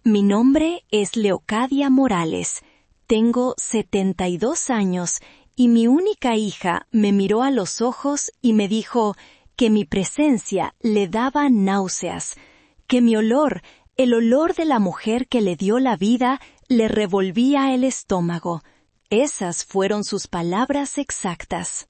Mi nombre es Leocadia Morales. Tengo 72 años y mi única hija me miró a los ojos y me dijo que mi presencia le daba náuseas, que mi olor, el olor de la mujer que le dio la vida, le revolvía el estómago. Esas fueron sus palabras exactas.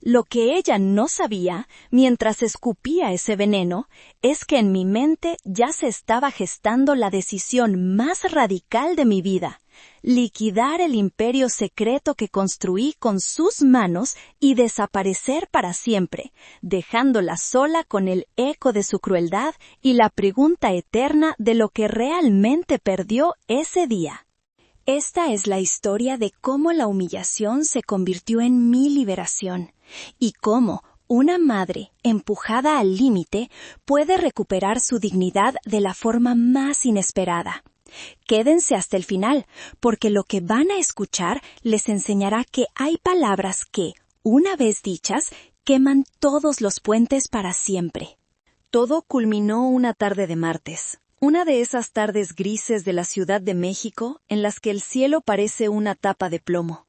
Lo que ella no sabía, mientras escupía ese veneno, es que en mi mente ya se estaba gestando la decisión más radical de mi vida: liquidar el imperio secreto que construí con sus manos y desaparecer para siempre, dejándola sola con el eco de su crueldad y la pregunta eterna de lo que realmente perdió ese día. Esta es la historia de cómo la humillación se convirtió en mi liberación, y cómo una madre, empujada al límite, puede recuperar su dignidad de la forma más inesperada. Quédense hasta el final, porque lo que van a escuchar les enseñará que hay palabras que, una vez dichas, queman todos los puentes para siempre. Todo culminó una tarde de martes. Una de esas tardes grises de la Ciudad de México en las que el cielo parece una tapa de plomo.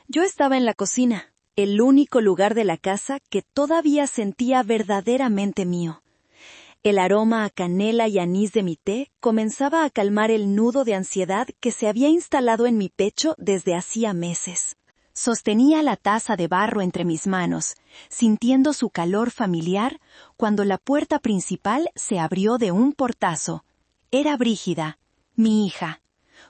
Yo estaba en la cocina, el único lugar de la casa que todavía sentía verdaderamente mío. El aroma a canela y anís de mi té comenzaba a calmar el nudo de ansiedad que se había instalado en mi pecho desde hacía meses. Sostenía la taza de barro entre mis manos, sintiendo su calor familiar, cuando la puerta principal se abrió de un portazo. Era Brígida, mi hija.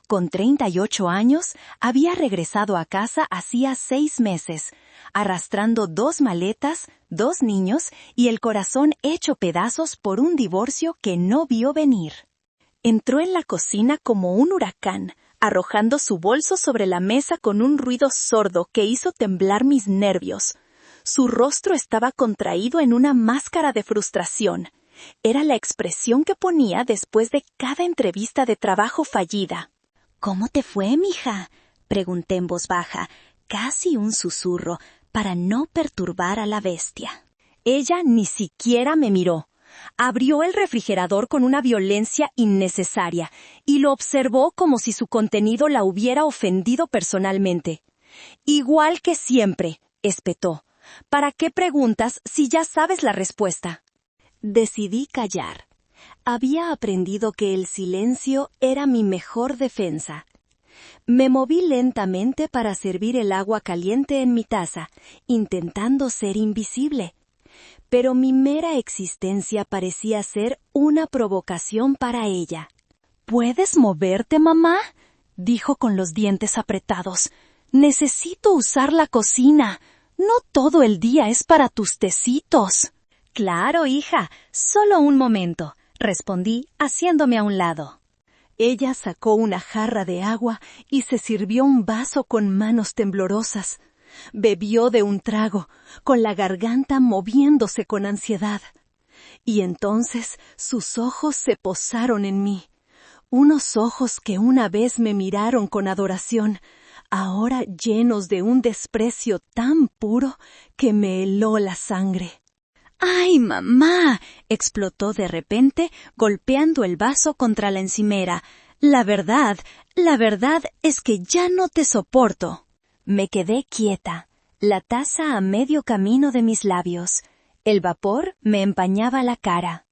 Con 38 años, había regresado a casa hacía 6 meses, arrastrando 2 maletas, 2 niños y el corazón hecho pedazos por un divorcio que no vio venir. Entró en la cocina como un huracán, arrojando su bolso sobre la mesa con un ruido sordo que hizo temblar mis nervios. Su rostro estaba contraído en una máscara de frustración. Era la expresión que ponía después de cada entrevista de trabajo fallida. «¿Cómo te fue, mija?», pregunté en voz baja, casi un susurro, para no perturbar a la bestia. Ella ni siquiera me miró. Abrió el refrigerador con una violencia innecesaria y lo observó como si su contenido la hubiera ofendido personalmente. «Igual que siempre», espetó. «¿Para qué preguntas si ya sabes la respuesta?» Decidí callar. Había aprendido que el silencio era mi mejor defensa. Me moví lentamente para servir el agua caliente en mi taza, intentando ser invisible. Pero mi mera existencia parecía ser una provocación para ella. «¿Puedes moverte, mamá?», dijo con los dientes apretados. «Necesito usar la cocina. No todo el día es para tus tecitos». «Claro, hija, solo un momento», respondí, haciéndome a un lado. Ella sacó una jarra de agua y se sirvió un vaso con manos temblorosas. Bebió de un trago, con la garganta moviéndose con ansiedad. Y entonces sus ojos se posaron en mí. Unos ojos que una vez me miraron con adoración, ahora llenos de un desprecio tan puro que me heló la sangre. «¡Ay, mamá!», explotó de repente, golpeando el vaso contra la encimera. la verdad es que ya no te soporto». Me quedé quieta, la taza a medio camino de mis labios. El vapor me empañaba la cara.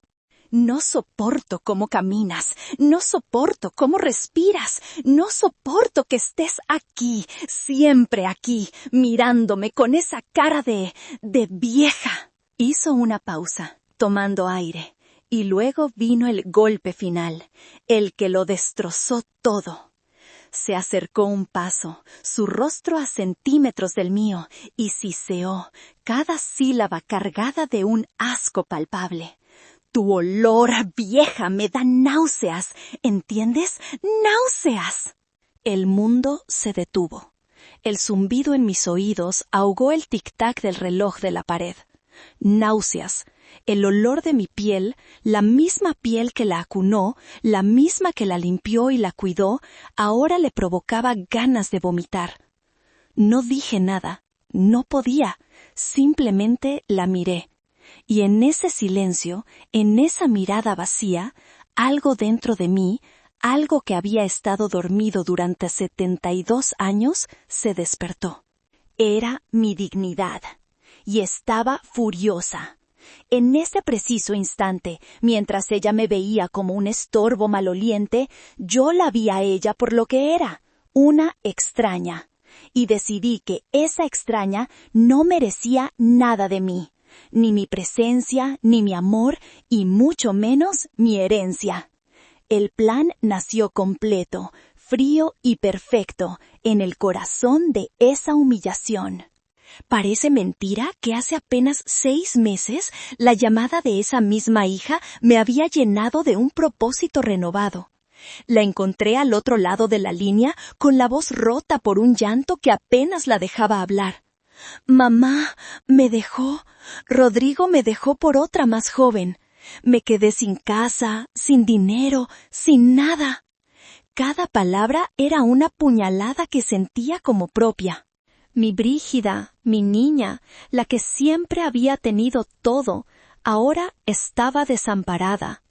«No soporto cómo caminas, no soporto cómo respiras, no soporto que estés aquí, siempre aquí, mirándome con esa cara de vieja». Hizo una pausa, tomando aire, y luego vino el golpe final, el que lo destrozó todo. Se acercó un paso, su rostro a centímetros del mío, y siseó, cada sílaba cargada de un asco palpable. «Tu olor a vieja me da náuseas, ¿entiendes? ¡Náuseas!». El mundo se detuvo. El zumbido en mis oídos ahogó el tic-tac del reloj de la pared. Náuseas. El olor de mi piel, la misma piel que la acunó, la misma que la limpió y la cuidó, ahora le provocaba ganas de vomitar. No dije nada, no podía, simplemente la miré. Y en ese silencio, en esa mirada vacía, algo dentro de mí, Algo que había estado dormido durante 72 años se despertó. Era mi dignidad. Y estaba furiosa. En ese preciso instante, mientras ella me veía como un estorbo maloliente, yo la vi a ella por lo que era, una extraña. Y decidí que esa extraña no merecía nada de mí, ni mi presencia, ni mi amor, y mucho menos mi herencia. El plan nació completo, frío y perfecto, en el corazón de esa humillación. Parece mentira que hace apenas 6 meses la llamada de esa misma hija me había llenado de un propósito renovado. La encontré al otro lado de la línea con la voz rota por un llanto que apenas la dejaba hablar. «Mamá, me dejó. Rodrigo me dejó por otra más joven. Me quedé sin casa, sin dinero, sin nada». Cada palabra era una puñalada que sentía como propia. Mi Brígida, mi niña, la que siempre había tenido todo, ahora estaba desamparada.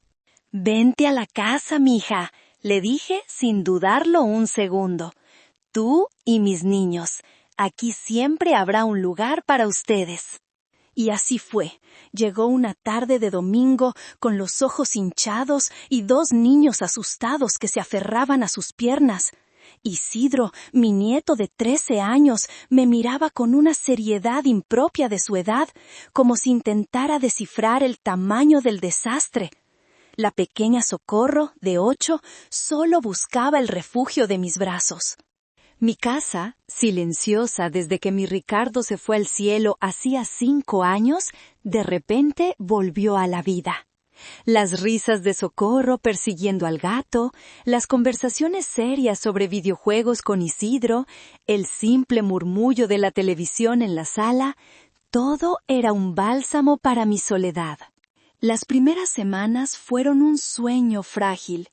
«Vente a la casa, mija», le dije sin dudarlo un segundo. «Tú y mis niños, aquí siempre habrá un lugar para ustedes». Y así fue. Llegó una tarde de domingo con los ojos hinchados y 2 niños asustados que se aferraban a sus piernas. Isidro, mi nieto de 13 años, me miraba con una seriedad impropia de su edad, como si intentara descifrar el tamaño del desastre. La pequeña Socorro, de 8, solo buscaba el refugio de mis brazos. Mi casa, silenciosa desde que mi Ricardo se fue al cielo hacía 5 años, de repente volvió a la vida. Las risas de Socorro persiguiendo al gato, las conversaciones serias sobre videojuegos con Isidro, el simple murmullo de la televisión en la sala, todo era un bálsamo para mi soledad. Las primeras semanas fueron un sueño frágil.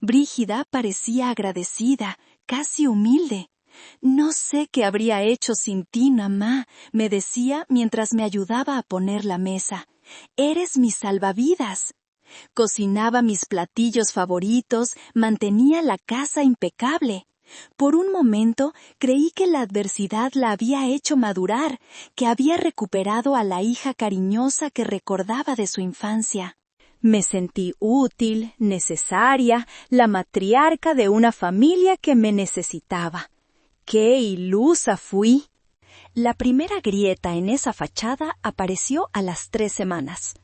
Brígida parecía agradecida, casi humilde. «No sé qué habría hecho sin ti, mamá», me decía mientras me ayudaba a poner la mesa. «Eres mi salvavidas». Cocinaba mis platillos favoritos, mantenía la casa impecable. Por un momento creí que la adversidad la había hecho madurar, que había recuperado a la hija cariñosa que recordaba de su infancia. Me sentí útil, necesaria, la matriarca de una familia que me necesitaba. ¡Qué ilusa fui! La primera grieta en esa fachada apareció a las 3 semanas.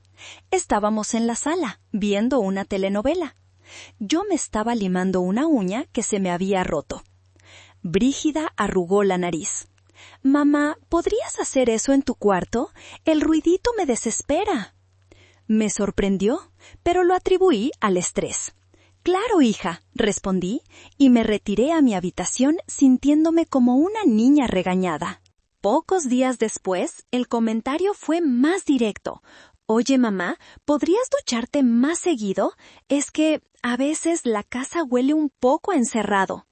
Estábamos en la sala, viendo una telenovela. Yo me estaba limando una uña que se me había roto. Brígida arrugó la nariz. «Mamá, ¿podrías hacer eso en tu cuarto? El ruidito me desespera». Me sorprendió, pero lo atribuí al estrés. «Claro, hija», respondí, y me retiré a mi habitación sintiéndome como una niña regañada. Pocos días después, el comentario fue más directo. «Oye, mamá, ¿podrías ducharte más seguido? Es que a veces la casa huele un poco a encerrado».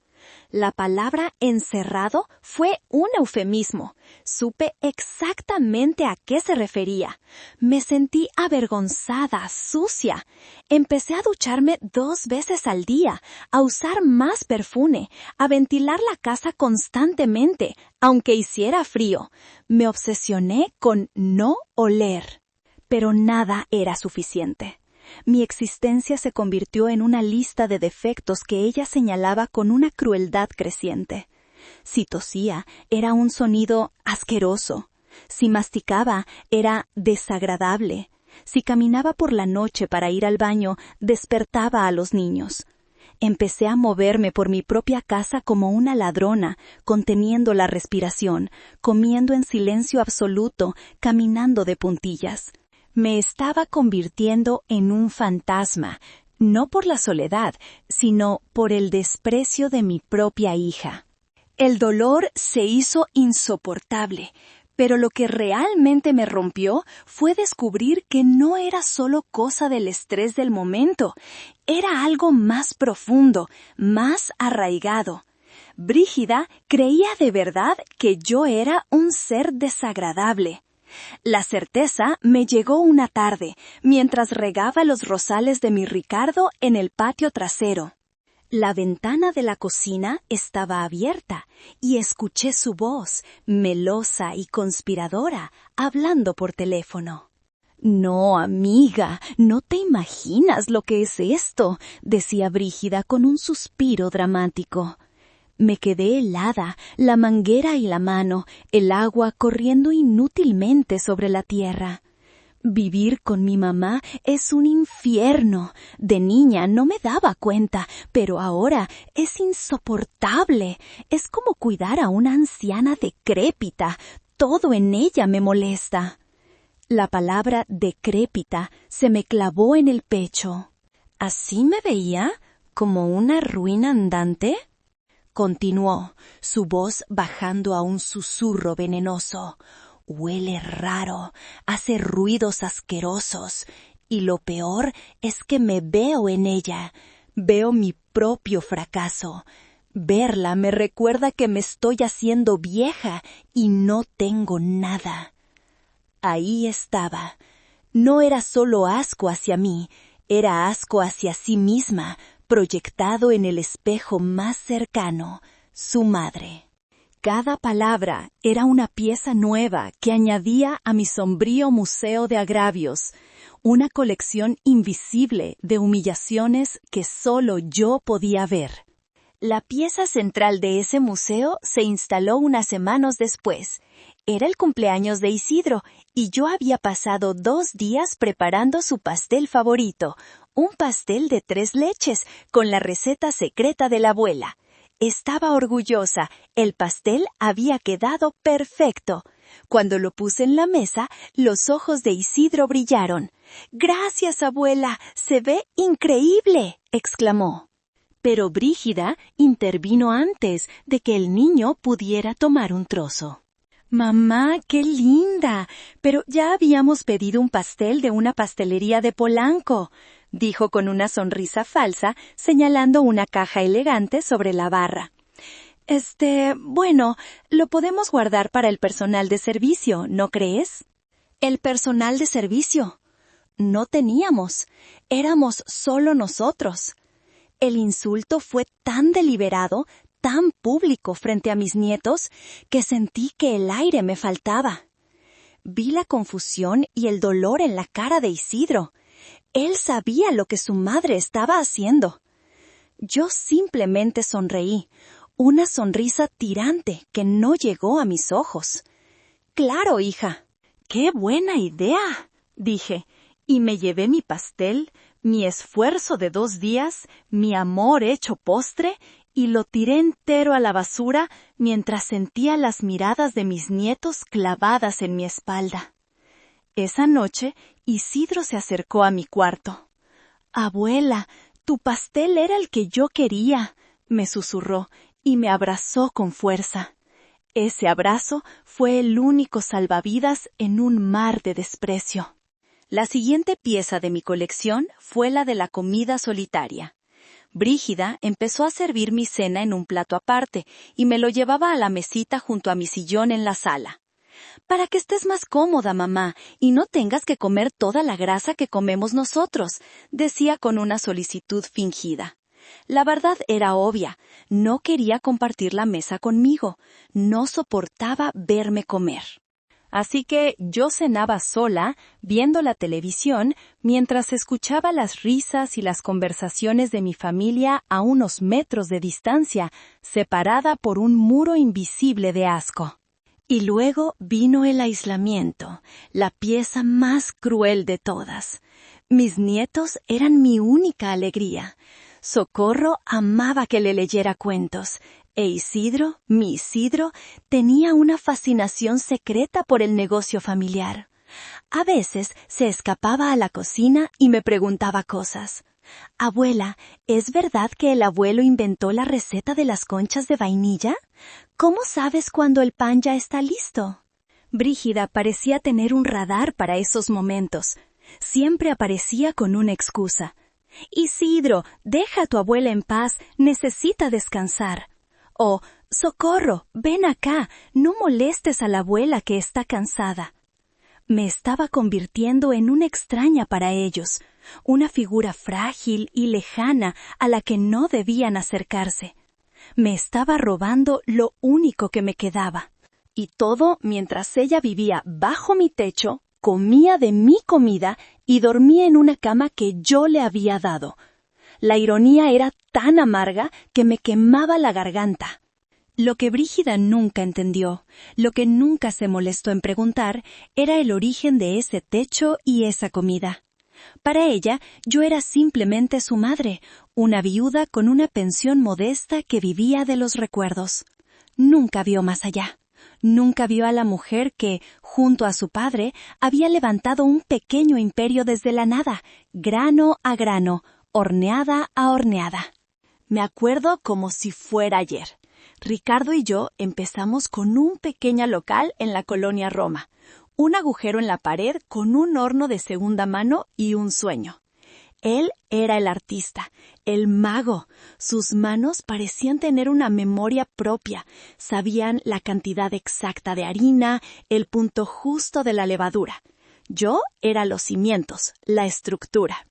La palabra encerrado fue un eufemismo. Supe exactamente a qué se refería. Me sentí avergonzada, sucia. Empecé a ducharme 2 veces al día, a usar más perfume, a ventilar la casa constantemente, aunque hiciera frío. Me obsesioné con no oler. Pero nada era suficiente. Mi existencia se convirtió en una lista de defectos que ella señalaba con una crueldad creciente. Si tosía, era un sonido asqueroso. Si masticaba, era desagradable. Si caminaba por la noche para ir al baño, despertaba a los niños. Empecé a moverme por mi propia casa como una ladrona, conteniendo la respiración, comiendo en silencio absoluto, caminando de puntillas. Me estaba convirtiendo en un fantasma, no por la soledad, sino por el desprecio de mi propia hija. El dolor se hizo insoportable, pero lo que realmente me rompió fue descubrir que no era solo cosa del estrés del momento, era algo más profundo, más arraigado. Brígida creía de verdad que yo era un ser desagradable. La certeza me llegó una tarde, mientras regaba los rosales de mi Ricardo en el patio trasero. La ventana de la cocina estaba abierta y escuché su voz, melosa y conspiradora, hablando por teléfono. «No, amiga, no te imaginas lo que es esto», decía Brígida con un suspiro dramático. Me quedé helada, la manguera y la mano, el agua corriendo inútilmente sobre la tierra. Vivir con mi mamá es un infierno. De niña no me daba cuenta, pero ahora es insoportable. Es como cuidar a una anciana decrépita. Todo en ella me molesta. La palabra decrépita se me clavó en el pecho. ¿Así me veía? ¿Como una ruina andante? Continuó, su voz bajando a un susurro venenoso. Huele raro, hace ruidos asquerosos, y lo peor es que me veo en ella. Veo mi propio fracaso. Verla me recuerda que me estoy haciendo vieja y no tengo nada. Ahí estaba. No era solo asco hacia mí, era asco hacia sí misma, proyectado en el espejo más cercano, su madre. Cada palabra era una pieza nueva que añadía a mi sombrío museo de agravios, una colección invisible de humillaciones que solo yo podía ver. La pieza central de ese museo se instaló unas semanas después. Era el cumpleaños de Isidro y yo había pasado 2 días preparando su pastel favorito, un pastel de 3 leches con la receta secreta de la abuela. Estaba orgullosa, el pastel había quedado perfecto. Cuando lo puse en la mesa, los ojos de Isidro brillaron. «¡Gracias, abuela! ¡Se ve increíble!», exclamó. Pero Brígida intervino antes de que el niño pudiera tomar un trozo. «Mamá, qué linda, pero ya habíamos pedido un pastel de una pastelería de Polanco», dijo con una sonrisa falsa, señalando una caja elegante sobre la barra. Bueno, lo podemos guardar para el personal de servicio, ¿no crees? ¿El personal de servicio? No teníamos, éramos solo nosotros. El insulto fue tan deliberado, tan público frente a mis nietos, que sentí que el aire me faltaba. Vi la confusión y el dolor en la cara de Isidro. Él sabía lo que su madre estaba haciendo. Yo simplemente sonreí, una sonrisa tirante que no llegó a mis ojos. «Claro, hija». «¡Qué buena idea!», dije, y me llevé mi pastel, mi esfuerzo de 2 días, mi amor hecho postre, y lo tiré entero a la basura mientras sentía las miradas de mis nietos clavadas en mi espalda. Esa noche, Isidro se acercó a mi cuarto. «Abuela, tu pastel era el que yo quería», me susurró y me abrazó con fuerza. Ese abrazo fue el único salvavidas en un mar de desprecio. La siguiente pieza de mi colección fue la de la comida solitaria. Brígida empezó a servir mi cena en un plato aparte y me lo llevaba a la mesita junto a mi sillón en la sala. «Para que estés más cómoda, mamá, y no tengas que comer toda la grasa que comemos nosotros», decía con una solicitud fingida. La verdad era obvia, no quería compartir la mesa conmigo, no soportaba verme comer. Así que yo cenaba sola, viendo la televisión, mientras escuchaba las risas y las conversaciones de mi familia a unos metros de distancia, separada por un muro invisible de asco. Y luego vino el aislamiento, la pieza más cruel de todas. Mis nietos eran mi única alegría. Socorro amaba que le leyera cuentos, e Isidro, mi Isidro, tenía una fascinación secreta por el negocio familiar. A veces se escapaba a la cocina y me preguntaba cosas. «Abuela, ¿es verdad que el abuelo inventó la receta de las conchas de vainilla? ¿Cómo sabes cuando el pan ya está listo?» Brígida parecía tener un radar para esos momentos. Siempre aparecía con una excusa. «Isidro, deja a tu abuela en paz, necesita descansar». O «Socorro, ven acá, no molestes a la abuela que está cansada». Me estaba convirtiendo en una extraña para ellos, una figura frágil y lejana a la que no debían acercarse. Me estaba robando lo único que me quedaba. Y todo mientras ella vivía bajo mi techo, comía de mi comida y dormía en una cama que yo le había dado. La ironía era tan amarga que me quemaba la garganta. Lo que Brígida nunca entendió, lo que nunca se molestó en preguntar, era el origen de ese techo y esa comida. Para ella, yo era simplemente su madre, una viuda con una pensión modesta que vivía de los recuerdos. Nunca vio más allá. Nunca vio a la mujer que, junto a su padre, había levantado un pequeño imperio desde la nada, grano a grano, horneada a horneada. Me acuerdo como si fuera ayer. Ricardo y yo empezamos con un pequeño local en la colonia Roma, un agujero en la pared con un horno de segunda mano y un sueño. Él era el artista, el mago. Sus manos parecían tener una memoria propia. Sabían la cantidad exacta de harina, el punto justo de la levadura. Yo era los cimientos, la estructura.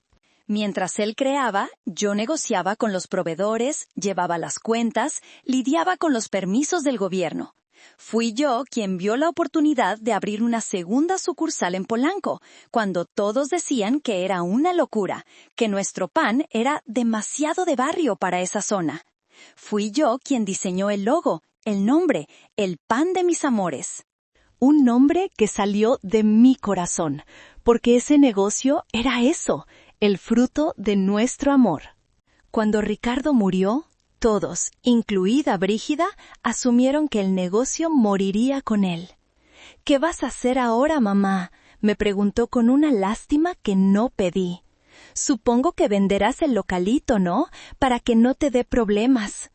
Mientras él creaba, yo negociaba con los proveedores, llevaba las cuentas, lidiaba con los permisos del gobierno. Fui yo quien vio la oportunidad de abrir una segunda sucursal en Polanco, cuando todos decían que era una locura, que nuestro pan era demasiado de barrio para esa zona. Fui yo quien diseñó el logo, el nombre, el pan de mis amores. Un nombre que salió de mi corazón, porque ese negocio era eso, el fruto de nuestro amor. Cuando Ricardo murió, todos, incluida Brígida, asumieron que el negocio moriría con él. «¿Qué vas a hacer ahora, mamá?», me preguntó con una lástima que no pedí. «Supongo que venderás el localito, ¿no? Para que no te dé problemas».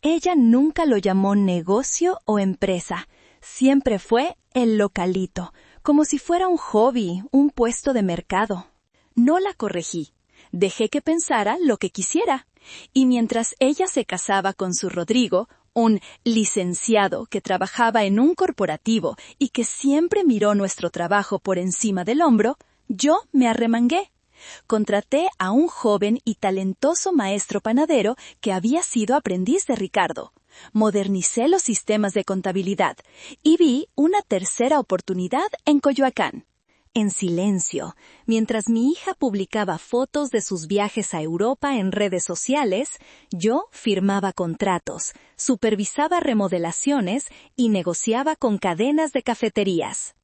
Ella nunca lo llamó negocio o empresa. Siempre fue el localito, como si fuera un hobby, un puesto de mercado. No la corregí. Dejé que pensara lo que quisiera. Y mientras ella se casaba con su Rodrigo, un licenciado que trabajaba en un corporativo y que siempre miró nuestro trabajo por encima del hombro, yo me arremangué. Contraté a un joven y talentoso maestro panadero que había sido aprendiz de Ricardo. Modernicé los sistemas de contabilidad y vi una tercera oportunidad en Coyoacán. En silencio, mientras mi hija publicaba fotos de sus viajes a Europa en redes sociales, yo firmaba contratos, supervisaba remodelaciones y negociaba con cadenas de cafeterías.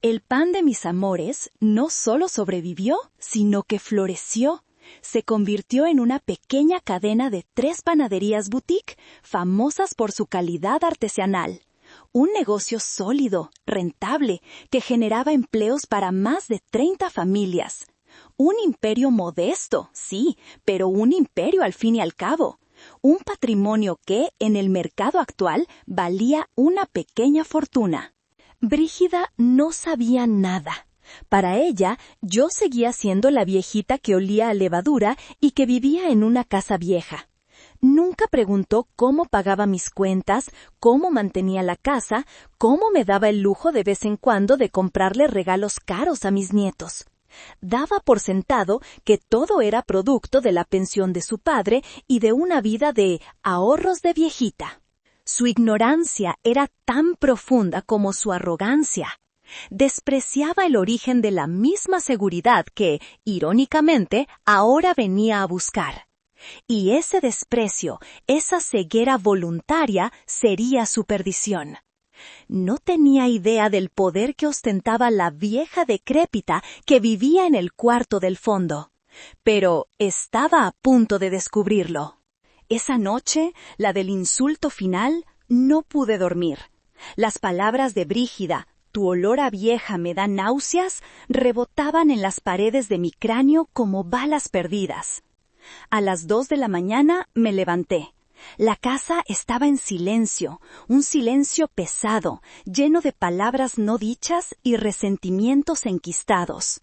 El pan de mis amores no solo sobrevivió, sino que floreció. Se convirtió en una pequeña cadena de 3 panaderías boutique, famosas por su calidad artesanal. Un negocio sólido, rentable, que generaba empleos para más de 30 familias. Un imperio modesto, sí, pero un imperio al fin y al cabo. Un patrimonio que, en el mercado actual, valía una pequeña fortuna. Brígida no sabía nada. Para ella, yo seguía siendo la viejita que olía a levadura y que vivía en una casa vieja. Nunca preguntó cómo pagaba mis cuentas, cómo mantenía la casa, cómo me daba el lujo de vez en cuando de comprarle regalos caros a mis nietos. Daba por sentado que todo era producto de la pensión de su padre y de una vida de ahorros de viejita. Su ignorancia era tan profunda como su arrogancia. Despreciaba el origen de la misma seguridad que, irónicamente, ahora venía a buscar. Y ese desprecio, esa ceguera voluntaria, sería su perdición. No tenía idea del poder que ostentaba la vieja decrépita que vivía en el cuarto del fondo, pero estaba a punto de descubrirlo. Esa noche, la del insulto final, no pude dormir. Las palabras de Brígida, «tu olor a vieja me da náuseas», rebotaban en las paredes de mi cráneo como balas perdidas. A las 2 de la mañana me levanté. La casa estaba en silencio, un silencio pesado, lleno de palabras no dichas y resentimientos enquistados.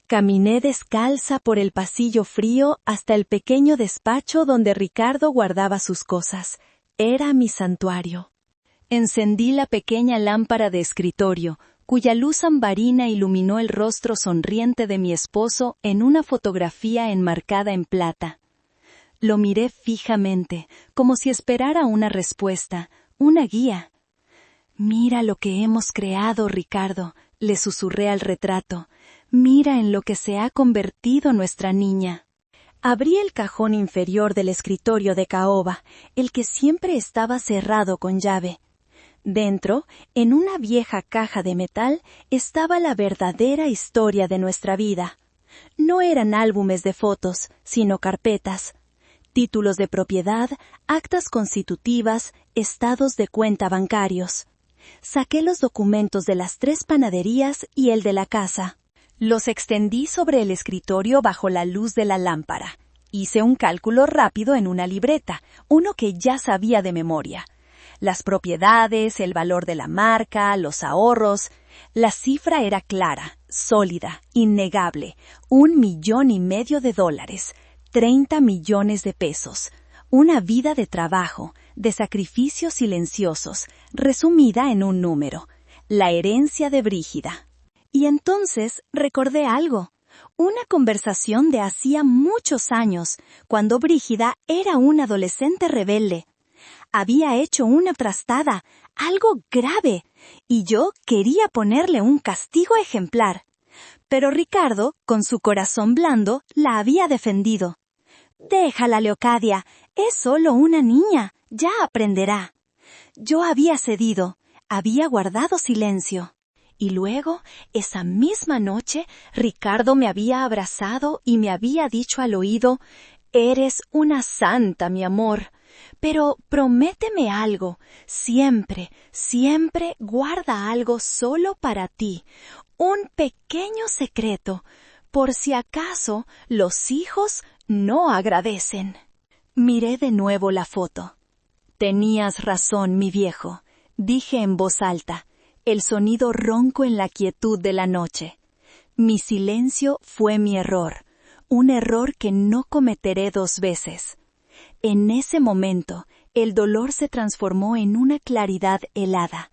Caminé descalza por el pasillo frío hasta el pequeño despacho donde Ricardo guardaba sus cosas. Era mi santuario. Encendí la pequeña lámpara de escritorio, cuya luz ambarina iluminó el rostro sonriente de mi esposo en una fotografía enmarcada en plata. Lo miré fijamente, como si esperara una respuesta, una guía. «Mira lo que hemos creado, Ricardo», le susurré al retrato. «Mira en lo que se ha convertido nuestra niña». Abrí el cajón inferior del escritorio de caoba, el que siempre estaba cerrado con llave. Dentro, en una vieja caja de metal, estaba la verdadera historia de nuestra vida. No eran álbumes de fotos, sino carpetas. Títulos de propiedad, actas constitutivas, estados de cuenta bancarios. Saqué los documentos de las 3 panaderías y el de la casa. Los extendí sobre el escritorio bajo la luz de la lámpara. Hice un cálculo rápido en una libreta, uno que ya sabía de memoria. Las propiedades, el valor de la marca, los ahorros. La cifra era clara, sólida, innegable. $1,500,000, 30 millones de pesos. Una vida de trabajo, de sacrificios silenciosos, resumida en un número. La herencia de Brígida. Y entonces recordé algo. Una conversación de hacía muchos años, cuando Brígida era una adolescente rebelde. Había hecho una trastada, algo grave, y yo quería ponerle un castigo ejemplar. Pero Ricardo, con su corazón blando, la había defendido. «Déjala, Leocadia, es solo una niña, ya aprenderá». Yo había cedido, había guardado silencio. Y luego, esa misma noche, Ricardo me había abrazado y me había dicho al oído: «Eres una santa, mi amor. Pero prométeme algo, siempre, siempre guarda algo solo para ti, un pequeño secreto, por si acaso los hijos no agradecen». Miré de nuevo la foto. «Tenías razón, mi viejo», dije en voz alta, el sonido ronco en la quietud de la noche. Mi silencio fue mi error, un error que no cometeré 2 veces. En ese momento, el dolor se transformó en una claridad helada.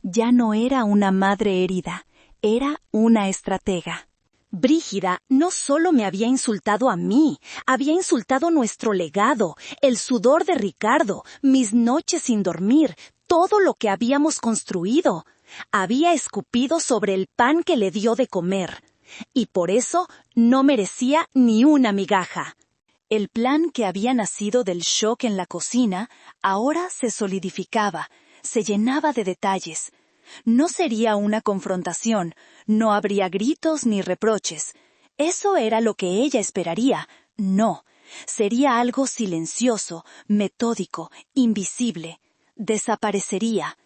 Ya no era una madre herida, era una estratega. Brígida no solo me había insultado a mí, había insultado nuestro legado, el sudor de Ricardo, mis noches sin dormir, todo lo que habíamos construido. Había escupido sobre el pan que le dio de comer, y por eso no merecía ni una migaja. El plan que había nacido del shock en la cocina ahora se solidificaba, se llenaba de detalles. No sería una confrontación, no habría gritos ni reproches. Eso era lo que ella esperaría. No, sería algo silencioso, metódico, invisible. Desaparecería,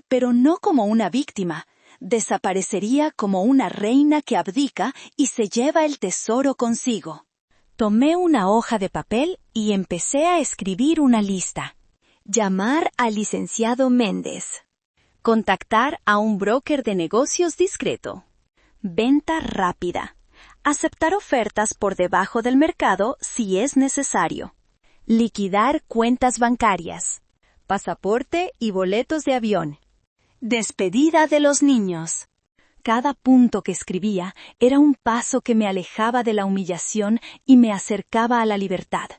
pero no como una víctima. Desaparecería como una reina que abdica y se lleva el tesoro consigo. Tomé una hoja de papel y empecé a escribir una lista. Llamar al licenciado Méndez. Contactar a un broker de negocios discreto. Venta rápida. Aceptar ofertas por debajo del mercado si es necesario. Liquidar cuentas bancarias. Pasaporte y boletos de avión. Despedida de los niños. Cada punto que escribía era un paso que me alejaba de la humillación y me acercaba a la libertad.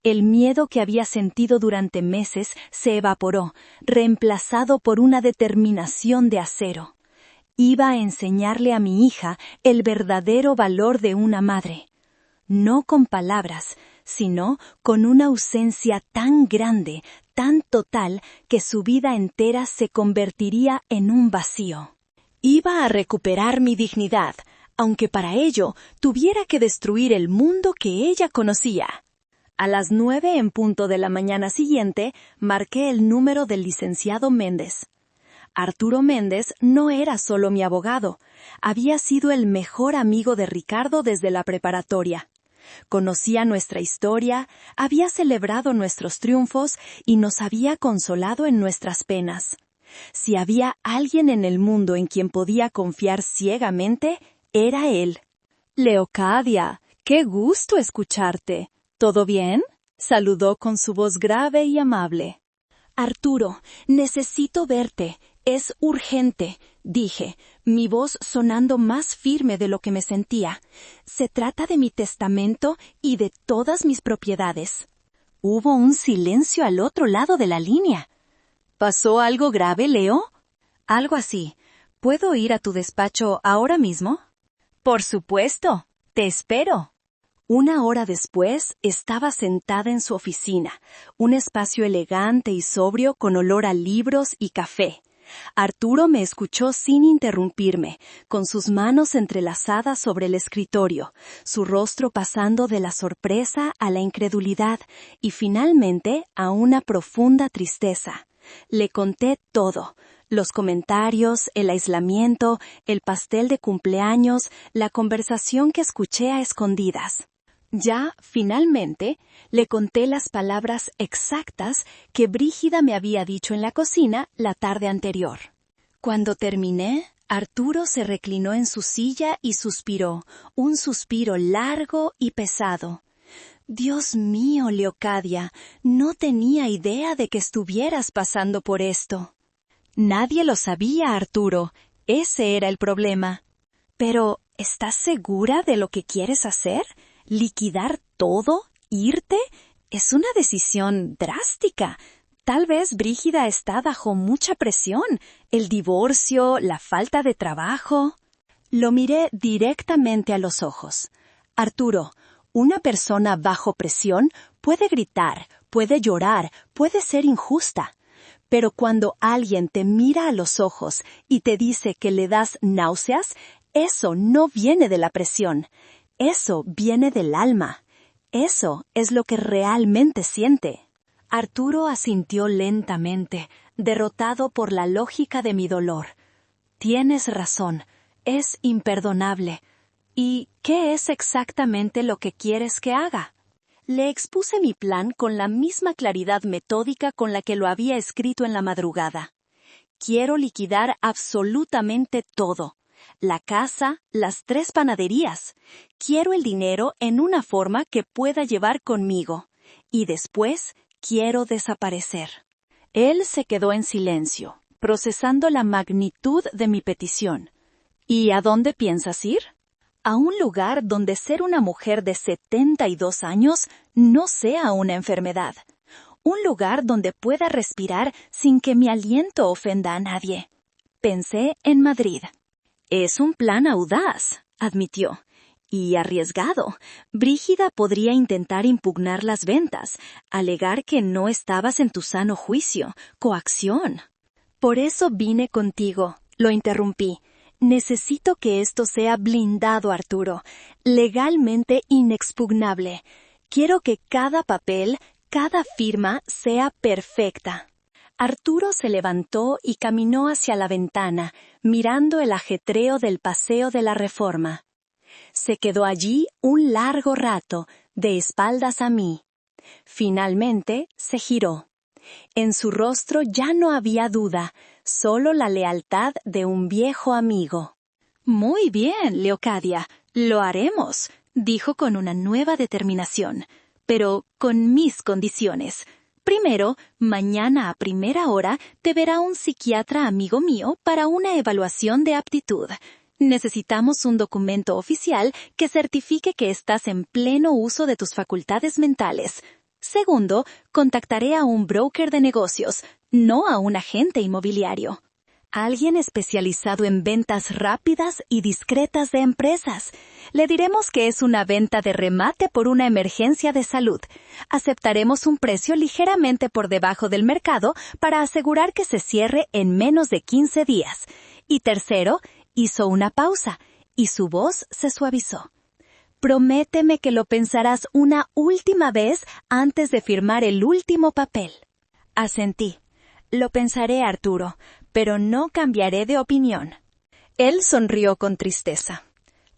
El miedo que había sentido durante meses se evaporó, reemplazado por una determinación de acero. Iba a enseñarle a mi hija el verdadero valor de una madre. No con palabras, sino con una ausencia tan grande, tan total, que su vida entera se convertiría en un vacío. Iba a recuperar mi dignidad, aunque para ello tuviera que destruir el mundo que ella conocía. A las 9 en punto de la mañana siguiente, marqué el número del licenciado Méndez. Arturo Méndez no era solo mi abogado, había sido el mejor amigo de Ricardo desde la preparatoria. Conocía nuestra historia, había celebrado nuestros triunfos y nos había consolado en nuestras penas. Si había alguien en el mundo en quien podía confiar ciegamente, era él. «Leocadia, qué gusto escucharte. ¿Todo bien?», saludó con su voz grave y amable. «Arturo, necesito verte. Es urgente, dije, mi voz sonando más firme de lo que me sentía. Se trata de mi testamento y de todas mis propiedades. Hubo un silencio al otro lado de la línea. ¿Pasó algo grave, Leo? Algo así. ¿Puedo ir a tu despacho ahora mismo? Por supuesto. Te espero. Una hora después, estaba sentada en su oficina, un espacio elegante y sobrio con olor a libros y café. Arturo me escuchó sin interrumpirme, con sus manos entrelazadas sobre el escritorio, su rostro pasando de la sorpresa a la incredulidad y finalmente a una profunda tristeza. Le conté todo. Los comentarios, el aislamiento, el pastel de cumpleaños, la conversación que escuché a escondidas. Ya, finalmente, le conté las palabras exactas que Brígida me había dicho en la cocina la tarde anterior. Cuando terminé, Arturo se reclinó en su silla y suspiró, un suspiro largo y pesado. Dios mío, Leocadia, no tenía idea de que estuvieras pasando por esto. Nadie lo sabía, Arturo. Ese era el problema. Pero, ¿estás segura de lo que quieres hacer? ¿Liquidar todo? ¿Irte? Es una decisión drástica. Tal vez Brígida está bajo mucha presión. El divorcio, la falta de trabajo. Lo miré directamente a los ojos. Arturo, una persona bajo presión puede gritar, puede llorar, puede ser injusta. Pero cuando alguien te mira a los ojos y te dice que le das náuseas, eso no viene de la presión. Eso viene del alma. Eso es lo que realmente siente. Arturo asintió lentamente, derrotado por la lógica de mi dolor. Tienes razón, es imperdonable. ¿Y qué es exactamente lo que quieres que haga? Le expuse mi plan con la misma claridad metódica con la que lo había escrito en la madrugada. Quiero liquidar absolutamente todo. La casa, las 3 panaderías. Quiero el dinero en una forma que pueda llevar conmigo. Y después, quiero desaparecer. Él se quedó en silencio, procesando la magnitud de mi petición. ¿Y a dónde piensas ir? A un lugar donde ser una mujer de 72 años no sea una enfermedad. Un lugar donde pueda respirar sin que mi aliento ofenda a nadie. Pensé en Madrid. Es un plan audaz, admitió. Y arriesgado. Brígida podría intentar impugnar las ventas, alegar que no estabas en tu sano juicio, coacción. Por eso vine contigo, lo interrumpí. Necesito que esto sea blindado, Arturo, legalmente inexpugnable. Quiero que cada papel, cada firma sea perfecta. Arturo se levantó y caminó hacia la ventana, mirando el ajetreo del Paseo de la Reforma. Se quedó allí un largo rato, de espaldas a mí. Finalmente se giró. En su rostro ya no había duda, solo la lealtad de un viejo amigo. «Muy bien, Leocadia, lo haremos», dijo con una nueva determinación, pero con mis condiciones. Primero, mañana a primera hora te verá un psiquiatra amigo mío para una evaluación de aptitud. Necesitamos un documento oficial que certifique que estás en pleno uso de tus facultades mentales. Segundo, contactaré a un broker de negocios, no a un agente inmobiliario. Alguien especializado en ventas rápidas y discretas de empresas. Le diremos que es una venta de remate por una emergencia de salud. Aceptaremos un precio ligeramente por debajo del mercado para asegurar que se cierre en menos de 15 días. Y tercero, hizo una pausa y su voz se suavizó. Prométeme que lo pensarás una última vez antes de firmar el último papel. Asentí. Lo pensaré, Arturo, pero no cambiaré de opinión. Él sonrió con tristeza.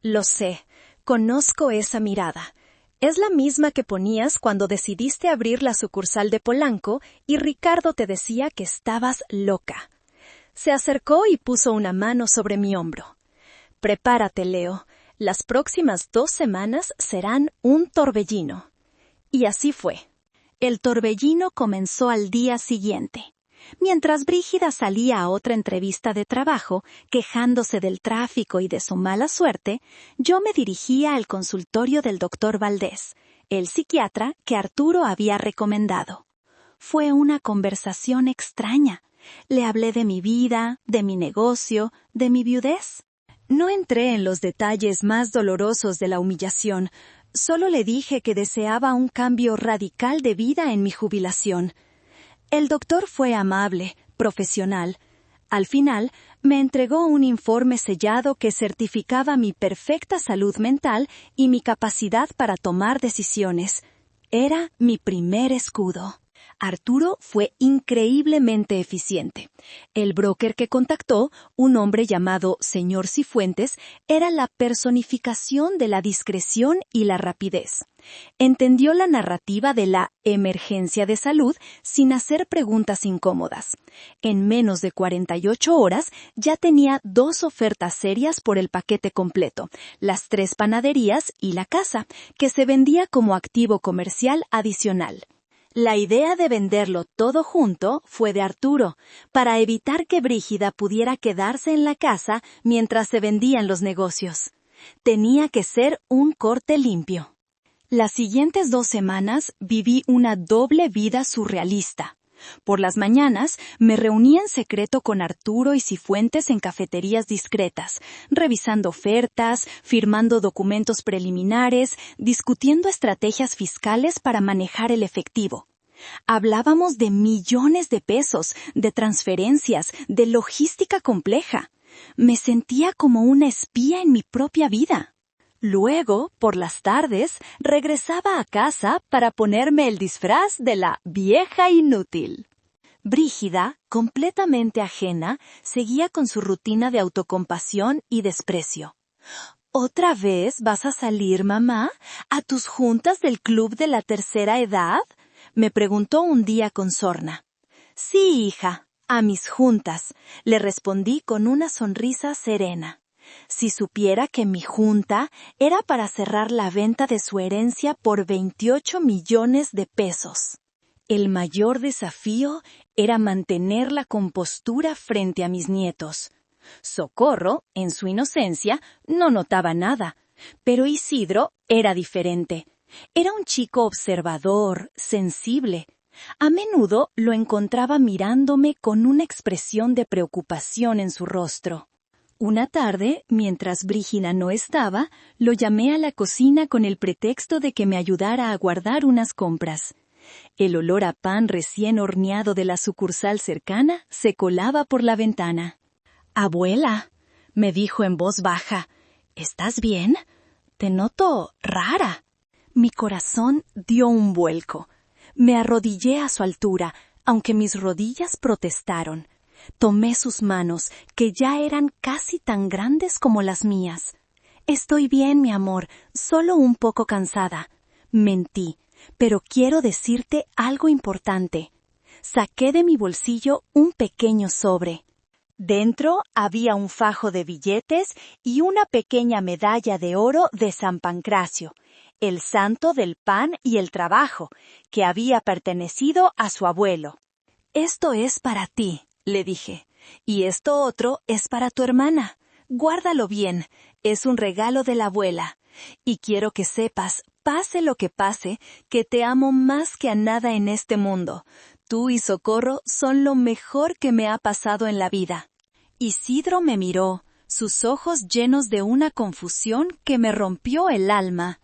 Lo sé, conozco esa mirada. Es la misma que ponías cuando decidiste abrir la sucursal de Polanco y Ricardo te decía que estabas loca. Se acercó y puso una mano sobre mi hombro. Prepárate, Leo. Las próximas 2 semanas serán un torbellino. Y así fue. El torbellino comenzó al día siguiente. Mientras Brígida salía a otra entrevista de trabajo, quejándose del tráfico y de su mala suerte, yo me dirigía al consultorio del doctor Valdés, el psiquiatra que Arturo había recomendado. Fue una conversación extraña. Le hablé de mi vida, de mi negocio, de mi viudez. No entré en los detalles más dolorosos de la humillación. Solo le dije que deseaba un cambio radical de vida en mi jubilación. El doctor fue amable, profesional. Al final, me entregó un informe sellado que certificaba mi perfecta salud mental y mi capacidad para tomar decisiones. Era mi primer escudo. Arturo fue increíblemente eficiente. El broker que contactó, un hombre llamado Señor Cifuentes, era la personificación de la discreción y la rapidez. Entendió la narrativa de la emergencia de salud sin hacer preguntas incómodas. En menos de 48 horas ya tenía 2 ofertas serias por el paquete completo, las 3 panaderías y la casa, que se vendía como activo comercial adicional. La idea de venderlo todo junto fue de Arturo, para evitar que Brígida pudiera quedarse en la casa mientras se vendían los negocios. Tenía que ser un corte limpio. Las siguientes 2 semanas viví una doble vida surrealista. Por las mañanas me reunía en secreto con Arturo y Cifuentes en cafeterías discretas, revisando ofertas, firmando documentos preliminares, discutiendo estrategias fiscales para manejar el efectivo. Hablábamos de millones de pesos, de transferencias, de logística compleja. Me sentía como una espía en mi propia vida. Luego, por las tardes, regresaba a casa para ponerme el disfraz de la vieja inútil. Brígida, completamente ajena, seguía con su rutina de autocompasión y desprecio. ¿Otra vez vas a salir, mamá, a tus juntas del club de la tercera edad?, me preguntó un día con sorna. Sí, hija, a mis juntas, le respondí con una sonrisa serena. Si supiera que mi junta era para cerrar la venta de su herencia por 28 millones de pesos. El mayor desafío era mantener la compostura frente a mis nietos. Socorro, en su inocencia, no notaba nada, pero Isidro era diferente. Era un chico observador, sensible. A menudo lo encontraba mirándome con una expresión de preocupación en su rostro. Una tarde, mientras Brígida no estaba, lo llamé a la cocina con el pretexto de que me ayudara a guardar unas compras. El olor a pan recién horneado de la sucursal cercana se colaba por la ventana. «Abuela», me dijo en voz baja, «¿estás bien? Te noto rara». Mi corazón dio un vuelco. Me arrodillé a su altura, aunque mis rodillas protestaron. Tomé sus manos, que ya eran casi tan grandes como las mías. «Estoy bien, mi amor, solo un poco cansada». Mentí, pero quiero decirte algo importante. Saqué de mi bolsillo un pequeño sobre. Dentro había un fajo de billetes y una pequeña medalla de oro de San Pancracio, el santo del pan y el trabajo, que había pertenecido a su abuelo. «Esto es para ti», le dije, «y esto otro es para tu hermana. Guárdalo bien, es un regalo de la abuela. Y quiero que sepas, pase lo que pase, que te amo más que a nada en este mundo. Tú y Socorro son lo mejor que me ha pasado en la vida». Isidro me miró, sus ojos llenos de una confusión que me rompió el alma.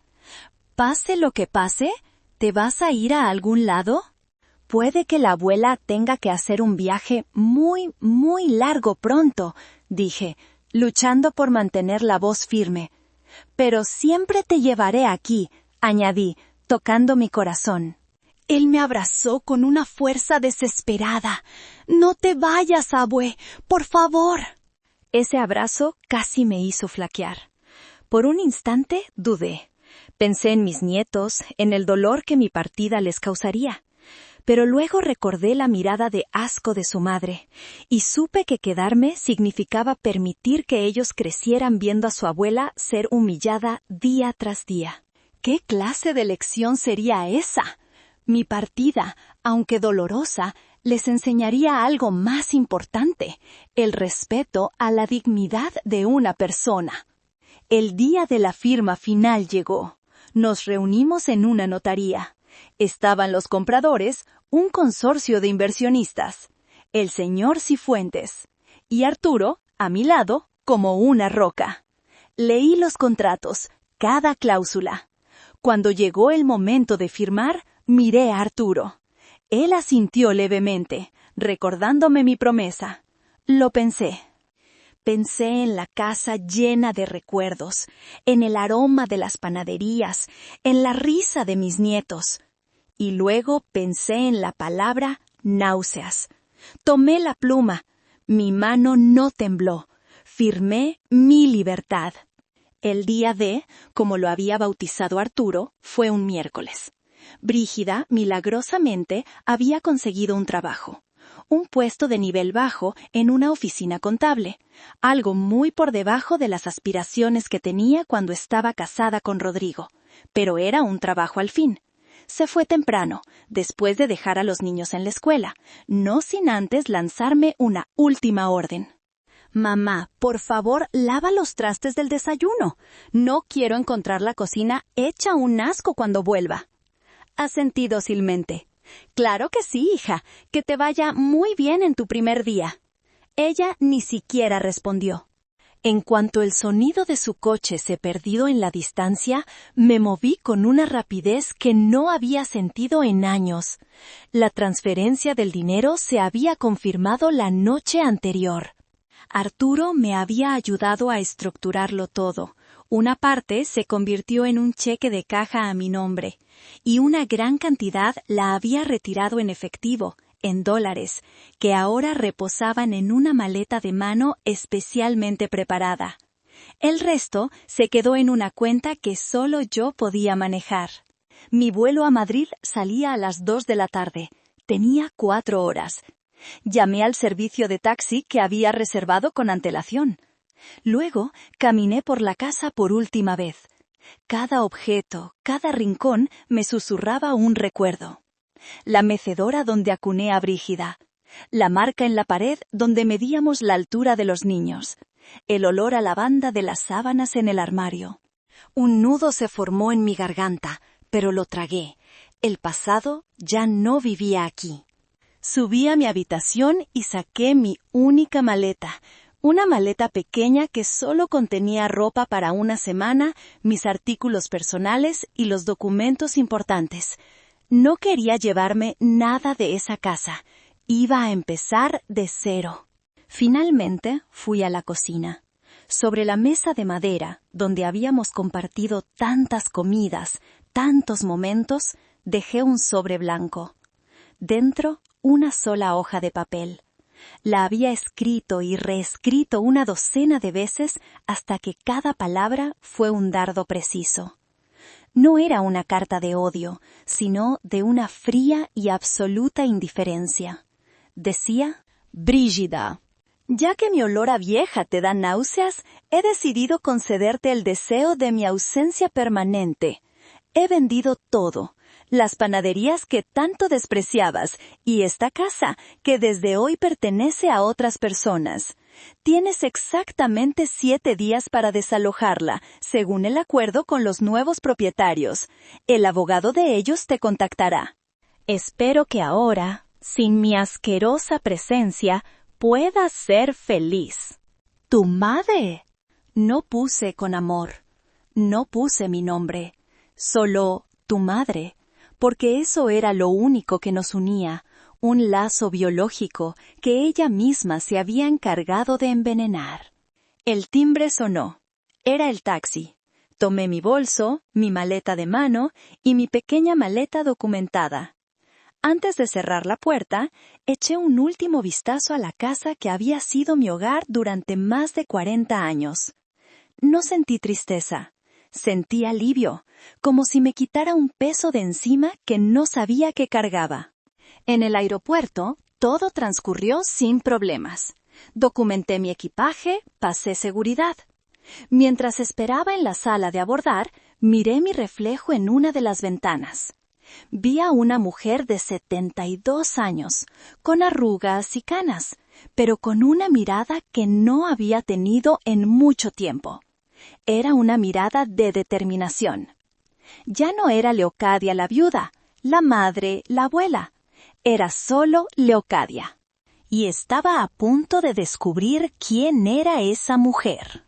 «¿Pase lo que pase? ¿Te vas a ir a algún lado?» «Puede que la abuela tenga que hacer un viaje muy, muy largo pronto», dije, luchando por mantener la voz firme. «Pero siempre te llevaré aquí», añadí, tocando mi corazón. Él me abrazó con una fuerza desesperada. «No te vayas, abue, por favor». Ese abrazo casi me hizo flaquear. Por un instante dudé. Pensé en mis nietos, en el dolor que mi partida les causaría. Pero luego recordé la mirada de asco de su madre, y supe que quedarme significaba permitir que ellos crecieran viendo a su abuela ser humillada día tras día. ¿Qué clase de lección sería esa? Mi partida, aunque dolorosa, les enseñaría algo más importante: el respeto a la dignidad de una persona. El día de la firma final llegó. Nos reunimos en una notaría. Estaban los compradores, un consorcio de inversionistas, el señor Cifuentes, y Arturo, a mi lado, como una roca. Leí los contratos, cada cláusula. Cuando llegó el momento de firmar, miré a Arturo. Él asintió levemente, recordándome mi promesa. Lo pensé. Pensé en la casa llena de recuerdos, en el aroma de las panaderías, en la risa de mis nietos. Y luego pensé en la palabra náuseas. Tomé la pluma. Mi mano no tembló. Firmé mi libertad. El día D, como lo había bautizado Arturo, fue un miércoles. Brígida, milagrosamente, había conseguido un trabajo. Un puesto de nivel bajo en una oficina contable, algo muy por debajo de las aspiraciones que tenía cuando estaba casada con Rodrigo, pero era un trabajo al fin. Se fue temprano, después de dejar a los niños en la escuela, no sin antes lanzarme una última orden. «Mamá, por favor, lava los trastes del desayuno. No quiero encontrar la cocina hecha un asco cuando vuelva». Asentí dócilmente. «Claro que sí, hija, que te vaya muy bien en tu primer día». Ella ni siquiera respondió. En cuanto el sonido de su coche se perdió en la distancia, me moví con una rapidez que no había sentido en años. La transferencia del dinero se había confirmado la noche anterior. Arturo me había ayudado a estructurarlo todo. Una parte se convirtió en un cheque de caja a mi nombre, y una gran cantidad la había retirado en efectivo, en dólares, que ahora reposaban en una maleta de mano especialmente preparada. El resto se quedó en una cuenta que solo yo podía manejar. Mi vuelo a Madrid salía a las 2 de la tarde. Tenía 4 horas. Llamé al servicio de taxi que había reservado con antelación. Luego caminé por la casa por última vez. Cada objeto, cada rincón me susurraba un recuerdo. La mecedora donde acuné a Brígida, la marca en la pared donde medíamos la altura de los niños, el olor a lavanda de las sábanas en el armario. Un nudo se formó en mi garganta, pero lo tragué. El pasado ya no vivía aquí. Subí a mi habitación y saqué mi única maleta, una maleta pequeña que solo contenía ropa para una semana, mis artículos personales y los documentos importantes. No quería llevarme nada de esa casa. Iba a empezar de cero. Finalmente fui a la cocina. Sobre la mesa de madera, donde habíamos compartido tantas comidas, tantos momentos, dejé un sobre blanco. Dentro, una sola hoja de papel. La había escrito y reescrito una docena de veces hasta que cada palabra fue un dardo preciso. No era una carta de odio, sino de una fría y absoluta indiferencia. Decía: Brígida, ya que mi olor a vieja te da náuseas, he decidido concederte el deseo de mi ausencia permanente. He vendido todo, las panaderías que tanto despreciabas y esta casa que desde hoy pertenece a otras personas. Tienes exactamente 7 días para desalojarla, según el acuerdo con los nuevos propietarios. El abogado de ellos te contactará. Espero que ahora, sin mi asquerosa presencia, puedas ser feliz. ¡Tu madre! No puse con amor. No puse mi nombre. Solo tu madre, porque eso era lo único que nos unía, un lazo biológico que ella misma se había encargado de envenenar. El timbre sonó. Era el taxi. Tomé mi bolso, mi maleta de mano y mi pequeña maleta documentada. Antes de cerrar la puerta, eché un último vistazo a la casa que había sido mi hogar durante más de 40 años. No sentí tristeza. Sentí alivio, como si me quitara un peso de encima que no sabía que cargaba. En el aeropuerto, todo transcurrió sin problemas. Documenté mi equipaje, pasé seguridad. Mientras esperaba en la sala de abordar, miré mi reflejo en una de las ventanas. Vi a una mujer de 72 años, con arrugas y canas, pero con una mirada que no había tenido en mucho tiempo. Era una mirada de determinación. Ya no era Leocadia la viuda, la madre, la abuela. Era solo Leocadia. Y estaba a punto de descubrir quién era esa mujer.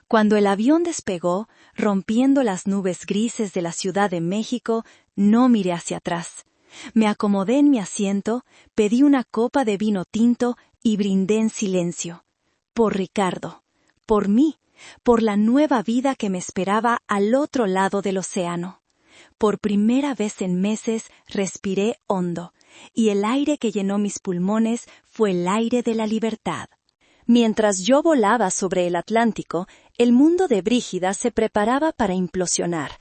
Cuando el avión despegó, rompiendo las nubes grises de la Ciudad de México, no miré hacia atrás. Me acomodé en mi asiento, pedí una copa de vino tinto y brindé en silencio. Por Ricardo, por mí, por la nueva vida que me esperaba al otro lado del océano. Por primera vez en meses respiré hondo, y el aire que llenó mis pulmones fue el aire de la libertad. Mientras yo volaba sobre el Atlántico, el mundo de Brígida se preparaba para implosionar.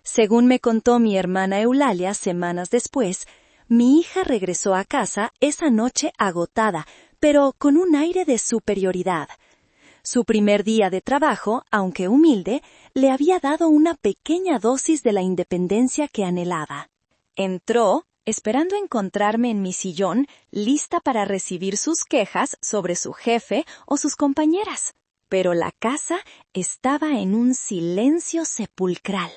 Según me contó mi hermana Eulalia semanas después, mi hija regresó a casa esa noche agotada, pero con un aire de superioridad. Su primer día de trabajo, aunque humilde, le había dado una pequeña dosis de la independencia que anhelaba. Entró, esperando encontrarme en mi sillón, lista para recibir sus quejas sobre su jefe o sus compañeras. Pero la casa estaba en un silencio sepulcral.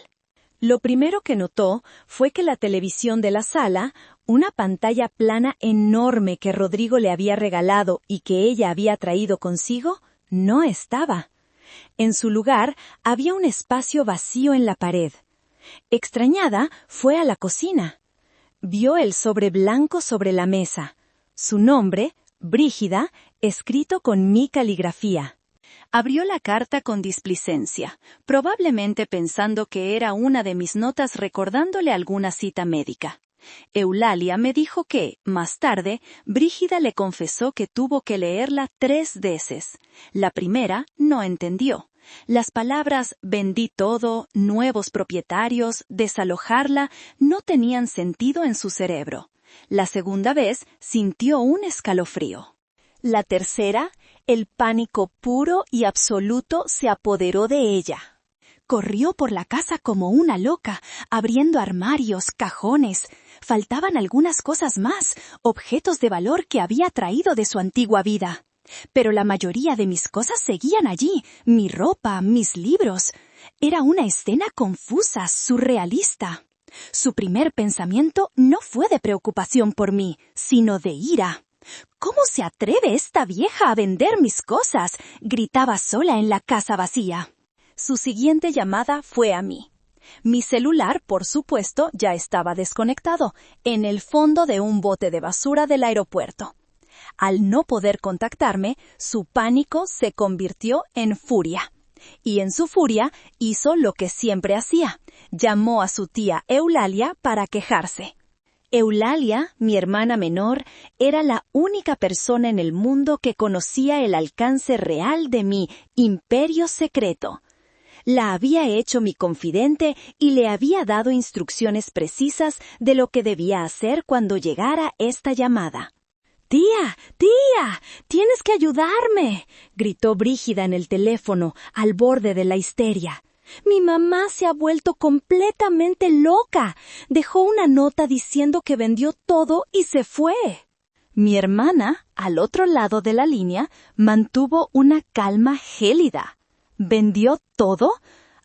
Lo primero que notó fue que la televisión de la sala, una pantalla plana enorme que Rodrigo le había regalado y que ella había traído consigo, no estaba. En su lugar había un espacio vacío en la pared. Extrañada, fue a la cocina. Vio el sobre blanco sobre la mesa. Su nombre, Brígida, escrito con mi caligrafía. Abrió la carta con displicencia, probablemente pensando que era una de mis notas recordándole alguna cita médica. Eulalia me dijo que, más tarde, Brígida le confesó que tuvo que leerla 3 veces. La primera no entendió. Las palabras «vendí todo», «nuevos propietarios», «desalojarla» no tenían sentido en su cerebro. La segunda vez sintió un escalofrío. La tercera, el pánico puro y absoluto se apoderó de ella. Corrió por la casa como una loca, abriendo armarios, cajones. Faltaban algunas cosas más, objetos de valor que había traído de su antigua vida. Pero la mayoría de mis cosas seguían allí, mi ropa, mis libros. Era una escena confusa, surrealista. Su primer pensamiento no fue de preocupación por mí, sino de ira. «¿Cómo se atreve esta vieja a vender mis cosas?», gritaba sola en la casa vacía. Su siguiente llamada fue a mí. Mi celular, por supuesto, ya estaba desconectado, en el fondo de un bote de basura del aeropuerto. Al no poder contactarme, su pánico se convirtió en furia. Y en su furia hizo lo que siempre hacía. Llamó a su tía Eulalia para quejarse. Eulalia, mi hermana menor, era la única persona en el mundo que conocía el alcance real de mi imperio secreto. La había hecho mi confidente y le había dado instrucciones precisas de lo que debía hacer cuando llegara esta llamada. «¡Tía! ¡Tía! ¡Tienes que ayudarme!», gritó Brígida en el teléfono, al borde de la histeria. «Mi mamá se ha vuelto completamente loca. Dejó una nota diciendo que vendió todo y se fue». Mi hermana, al otro lado de la línea, mantuvo una calma gélida. «¿Vendió todo?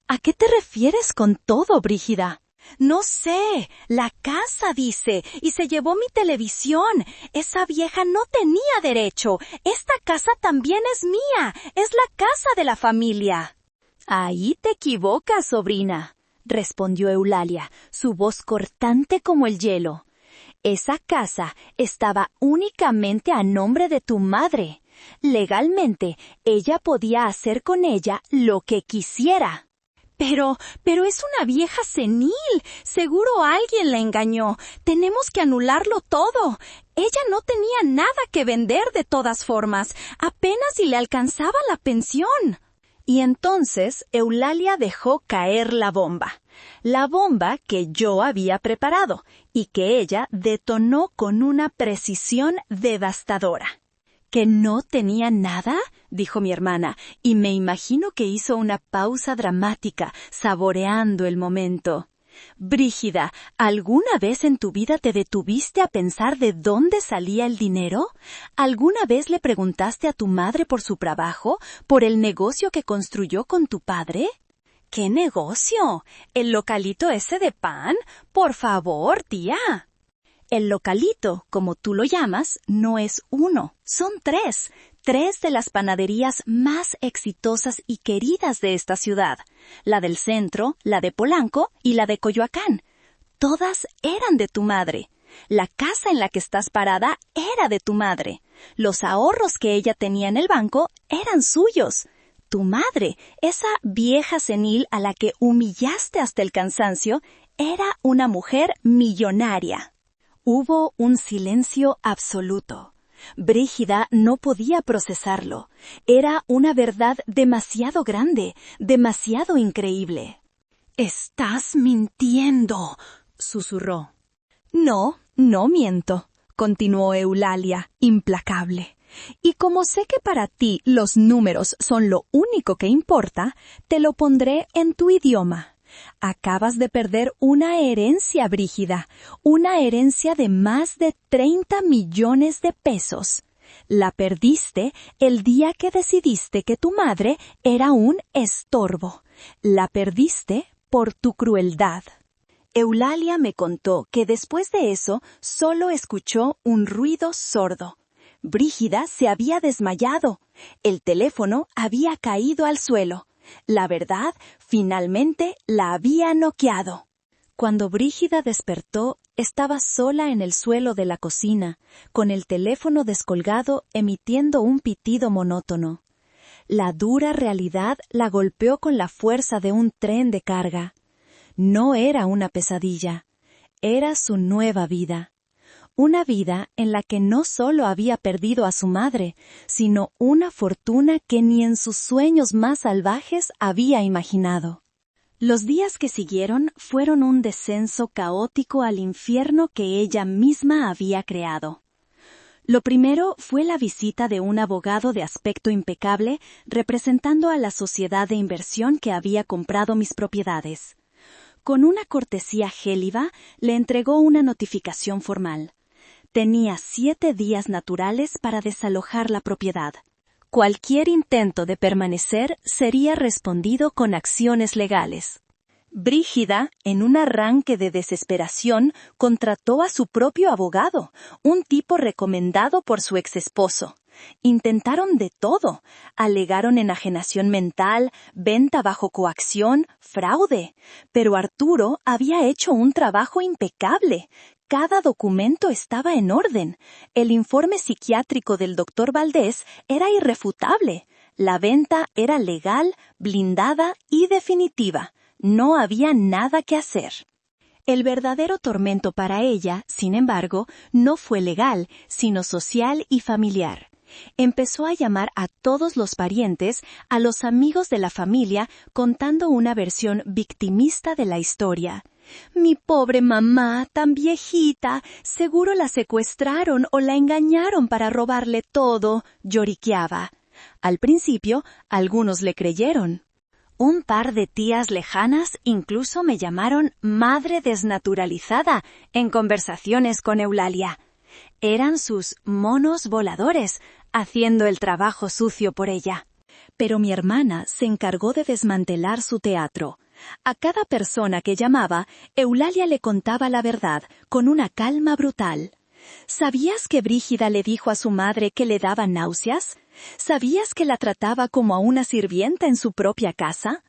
¿A qué te refieres con todo, Brígida?» «No sé, la casa dice, y se llevó mi televisión. Esa vieja no tenía derecho. Esta casa también es mía, es la casa de la familia». «Ahí te equivocas, sobrina», respondió Eulalia, su voz cortante como el hielo. «Esa casa estaba únicamente a nombre de tu madre. Legalmente, ella podía hacer con ella lo que quisiera». Pero es una vieja senil. Seguro alguien la engañó. Tenemos que anularlo todo. Ella no tenía nada que vender de todas formas. Apenas si le alcanzaba la pensión». Y entonces Eulalia dejó caer la bomba que yo había preparado y que ella detonó con una precisión devastadora. «¿Que no tenía nada?», dijo mi hermana, y me imagino que hizo una pausa dramática, saboreando el momento. Brígida, ¿alguna vez en tu vida te detuviste a pensar de dónde salía el dinero? ¿Alguna vez le preguntaste a tu madre por su trabajo, por el negocio que construyó con tu padre? ¿Qué negocio? ¿El localito ese de pan? Por favor, tía. El localito, como tú lo llamas, no es uno, son tres. Tres de las panaderías más exitosas y queridas de esta ciudad. La del centro, la de Polanco y la de Coyoacán. Todas eran de tu madre. La casa en la que estás parada era de tu madre. Los ahorros que ella tenía en el banco eran suyos. Tu madre, esa vieja senil a la que humillaste hasta el cansancio, era una mujer millonaria. Hubo un silencio absoluto. Brígida no podía procesarlo. Era una verdad demasiado grande, demasiado increíble. «Estás mintiendo», susurró. «No, no miento», continuó Eulalia, implacable. «Y como sé que para ti los números son lo único que importa, te lo pondré en tu idioma. Acabas de perder una herencia, Brígida, una herencia de más de 30 millones de pesos. La perdiste el día que decidiste que tu madre era un estorbo. La perdiste por tu crueldad». Eulalia me contó que después de eso solo escuchó un ruido sordo. Brígida se había desmayado. El teléfono había caído al suelo. La verdad, finalmente, la había noqueado. Cuando Brígida despertó, estaba sola en el suelo de la cocina, con el teléfono descolgado emitiendo un pitido monótono. La dura realidad la golpeó con la fuerza de un tren de carga. No era una pesadilla, era su nueva vida. Una vida en la que no solo había perdido a su madre, sino una fortuna que ni en sus sueños más salvajes había imaginado. Los días que siguieron fueron un descenso caótico al infierno que ella misma había creado. Lo primero fue la visita de un abogado de aspecto impecable representando a la sociedad de inversión que había comprado mis propiedades. Con una cortesía géliva, le entregó una notificación formal. Tenía 7 días naturales para desalojar la propiedad. Cualquier intento de permanecer sería respondido con acciones legales. Brígida, en un arranque de desesperación, contrató a su propio abogado, un tipo recomendado por su exesposo. Intentaron de todo. Alegaron enajenación mental, venta bajo coacción, fraude. Pero Arturo había hecho un trabajo impecable. Cada documento estaba en orden. El informe psiquiátrico del doctor Valdés era irrefutable. La venta era legal, blindada y definitiva. No había nada que hacer. El verdadero tormento para ella, sin embargo, no fue legal, sino social y familiar. Empezó a llamar a todos los parientes, a los amigos de la familia, contando una versión victimista de la historia. «Mi pobre mamá, tan viejita, seguro la secuestraron o la engañaron para robarle todo», lloriqueaba. Al principio, algunos le creyeron. Un par de tías lejanas incluso me llamaron madre desnaturalizada en conversaciones con Eulalia. Eran sus monos voladores, haciendo el trabajo sucio por ella. Pero mi hermana se encargó de desmantelar su teatro. A cada persona que llamaba, Eulalia le contaba la verdad, con una calma brutal. ¿Sabías que Brígida le dijo a su madre que le daba náuseas? ¿Sabías que la trataba como a una sirvienta en su propia casa?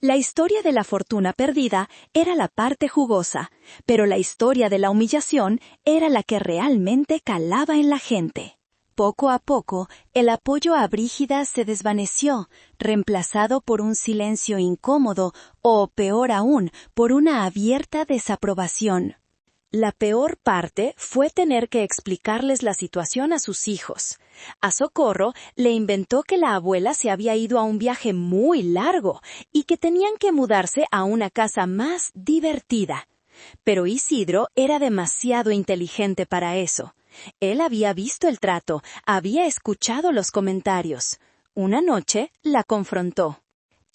La historia de la fortuna perdida era la parte jugosa, pero la historia de la humillación era la que realmente calaba en la gente. Poco a poco, el apoyo a Brígida se desvaneció, reemplazado por un silencio incómodo o, peor aún, por una abierta desaprobación. La peor parte fue tener que explicarles la situación a sus hijos. A Socorro le inventó que la abuela se había ido a un viaje muy largo y que tenían que mudarse a una casa más divertida. Pero Isidro era demasiado inteligente para eso. Él había visto el trato, había escuchado los comentarios. Una noche la confrontó.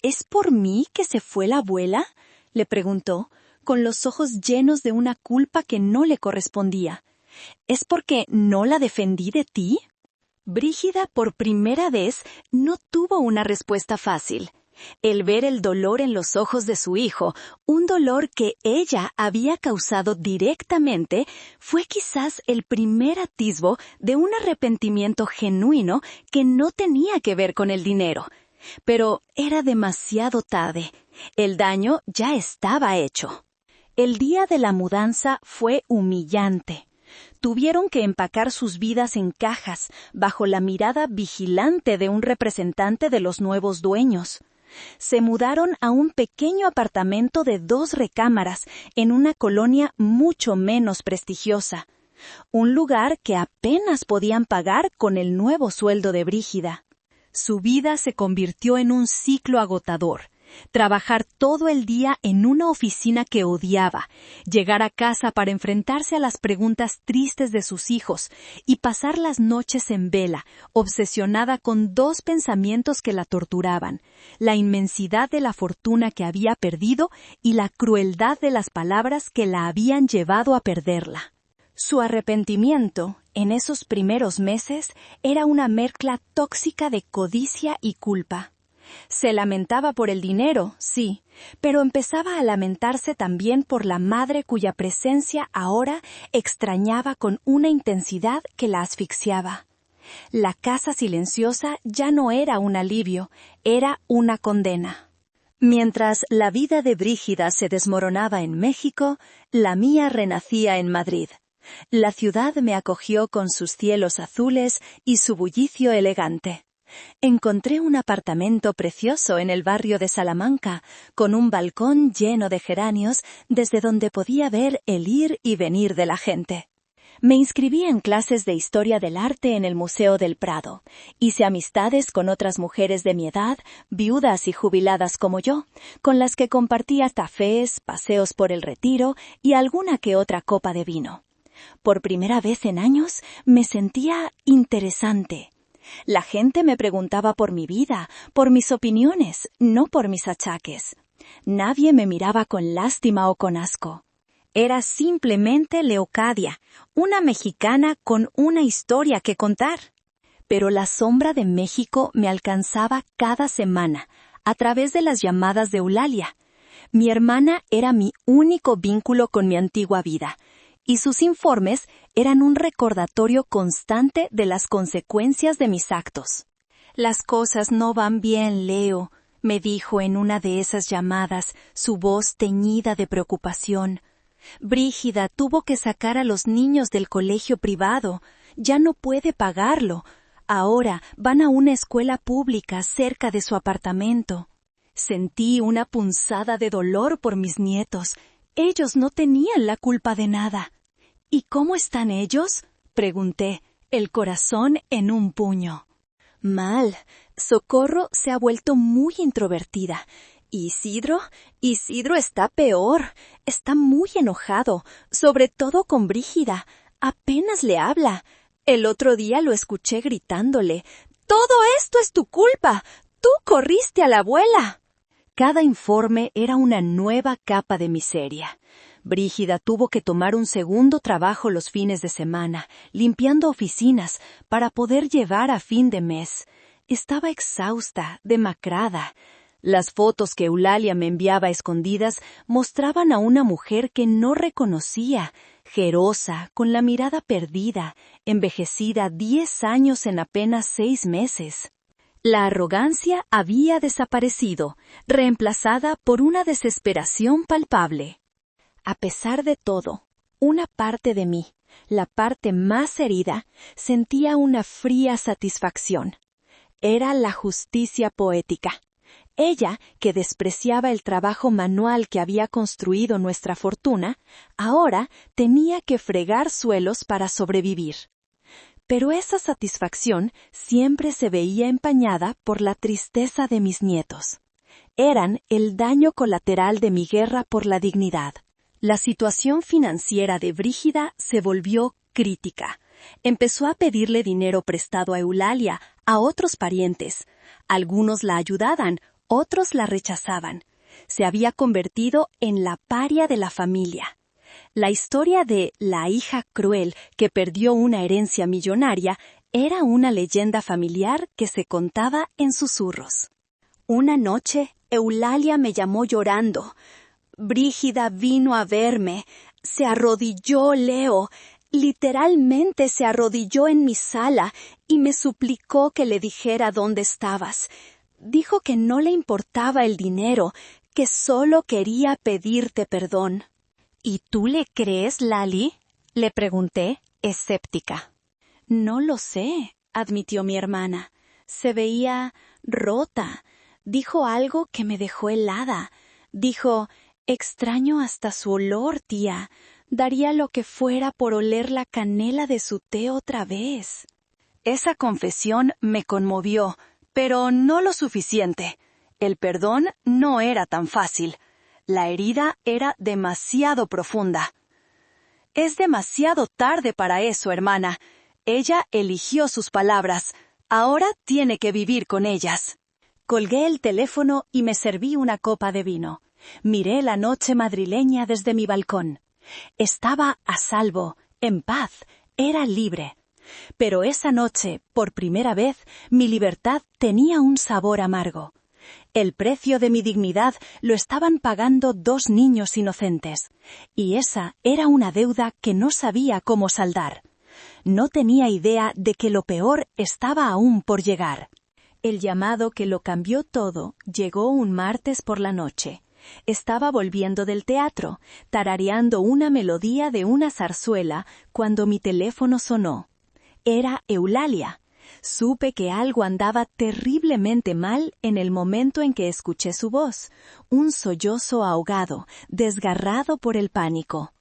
«¿Es por mí que se fue la abuela?», le preguntó. con los ojos llenos de una culpa que no le correspondía. ¿Es porque no la defendí de ti? Brígida, por primera vez, no tuvo una respuesta fácil. El ver el dolor en los ojos de su hijo, un dolor que ella había causado directamente, fue quizás el primer atisbo de un arrepentimiento genuino que no tenía que ver con el dinero. Pero era demasiado tarde. El daño ya estaba hecho. El día de la mudanza fue humillante. Tuvieron que empacar sus vidas en cajas, bajo la mirada vigilante de un representante de los nuevos dueños. Se mudaron a un pequeño apartamento de 2 recámaras en una colonia mucho menos prestigiosa, un lugar que apenas podían pagar con el nuevo sueldo de Brígida. Su vida se convirtió en un ciclo agotador. Trabajar todo el día en una oficina que odiaba, llegar a casa para enfrentarse a las preguntas tristes de sus hijos y pasar las noches en vela, obsesionada con 2 pensamientos que la torturaban: la inmensidad de la fortuna que había perdido y la crueldad de las palabras que la habían llevado a perderla. Su arrepentimiento, en esos primeros meses, era una mezcla tóxica de codicia y culpa. Se lamentaba por el dinero, sí, pero empezaba a lamentarse también por la madre cuya presencia ahora extrañaba con una intensidad que la asfixiaba. La casa silenciosa ya no era un alivio, era una condena. Mientras la vida de Brígida se desmoronaba en México, la mía renacía en Madrid. La ciudad me acogió con sus cielos azules y su bullicio elegante. Encontré un apartamento precioso en el barrio de Salamanca, con un balcón lleno de geranios desde donde podía ver el ir y venir de la gente. Me inscribí en clases de Historia del Arte en el Museo del Prado. Hice amistades con otras mujeres de mi edad, viudas y jubiladas como yo, con las que compartía cafés, paseos por el Retiro y alguna que otra copa de vino. Por primera vez en años me sentía interesante. La gente me preguntaba por mi vida, por mis opiniones, no por mis achaques. Nadie me miraba con lástima o con asco. Era simplemente Leocadia, una mexicana con una historia que contar. Pero la sombra de México me alcanzaba cada semana, a través de las llamadas de Eulalia. Mi hermana era mi único vínculo con mi antigua vida, y sus informes eran un recordatorio constante de las consecuencias de mis actos. «Las cosas no van bien, Leo», me dijo en una de esas llamadas, su voz teñida de preocupación. «Brígida tuvo que sacar a los niños del colegio privado. Ya no puede pagarlo. Ahora van a una escuela pública cerca de su apartamento». Sentí una punzada de dolor por mis nietos. Ellos no tenían la culpa de nada. «¿Y cómo están ellos?», pregunté, el corazón en un puño. «Mal. Socorro se ha vuelto muy introvertida. Isidro está peor. Está muy enojado, sobre todo con Brígida. Apenas le habla. El otro día lo escuché gritándole: «¡Todo esto es tu culpa! ¡Tú corriste a la abuela!». Cada informe era una nueva capa de miseria. Brígida tuvo que tomar un segundo trabajo los fines de semana, limpiando oficinas, para poder llevar a fin de mes. Estaba exhausta, demacrada. Las fotos que Eulalia me enviaba a escondidas mostraban a una mujer que no reconocía, jerosa, con la mirada perdida, envejecida 10 años en apenas 6 meses. La arrogancia había desaparecido, reemplazada por una desesperación palpable. A pesar de todo, una parte de mí, la parte más herida, sentía una fría satisfacción. Era la justicia poética. Ella, que despreciaba el trabajo manual que había construido nuestra fortuna, ahora tenía que fregar suelos para sobrevivir. Pero esa satisfacción siempre se veía empañada por la tristeza de mis nietos. Eran el daño colateral de mi guerra por la dignidad. La situación financiera de Brígida se volvió crítica. Empezó a pedirle dinero prestado a Eulalia, a otros parientes. Algunos la ayudaban, otros la rechazaban. Se había convertido en la paria de la familia. La historia de la hija cruel que perdió una herencia millonaria era una leyenda familiar que se contaba en susurros. Una noche, Eulalia me llamó llorando. Brígida vino a verme. Se arrodilló, Leo. Literalmente se arrodilló en mi sala y me suplicó que le dijera dónde estabas. Dijo que no le importaba el dinero, que solo quería pedirte perdón. ¿Y tú le crees, Lali?, le pregunté, escéptica. No lo sé, admitió mi hermana. Se veía rota. Dijo algo que me dejó helada. Dijo, extraño hasta su olor, tía. Daría lo que fuera por oler la canela de su té otra vez. Esa confesión me conmovió, pero no lo suficiente. El perdón no era tan fácil. La herida era demasiado profunda. Es demasiado tarde para eso, hermana. Ella eligió sus palabras. Ahora tiene que vivir con ellas. Colgué el teléfono y me serví una copa de vino. Miré la noche madrileña desde mi balcón. Estaba a salvo, en paz, era libre. Pero esa noche, por primera vez, mi libertad tenía un sabor amargo. El precio de mi dignidad lo estaban pagando 2 niños inocentes, y esa era una deuda que no sabía cómo saldar. No tenía idea de que lo peor estaba aún por llegar. El llamado que lo cambió todo llegó un martes por la noche. Estaba volviendo del teatro, tarareando una melodía de una zarzuela, cuando mi teléfono sonó. Era Eulalia. Supe que algo andaba terriblemente mal en el momento en que escuché su voz, un sollozo ahogado, desgarrado por el pánico.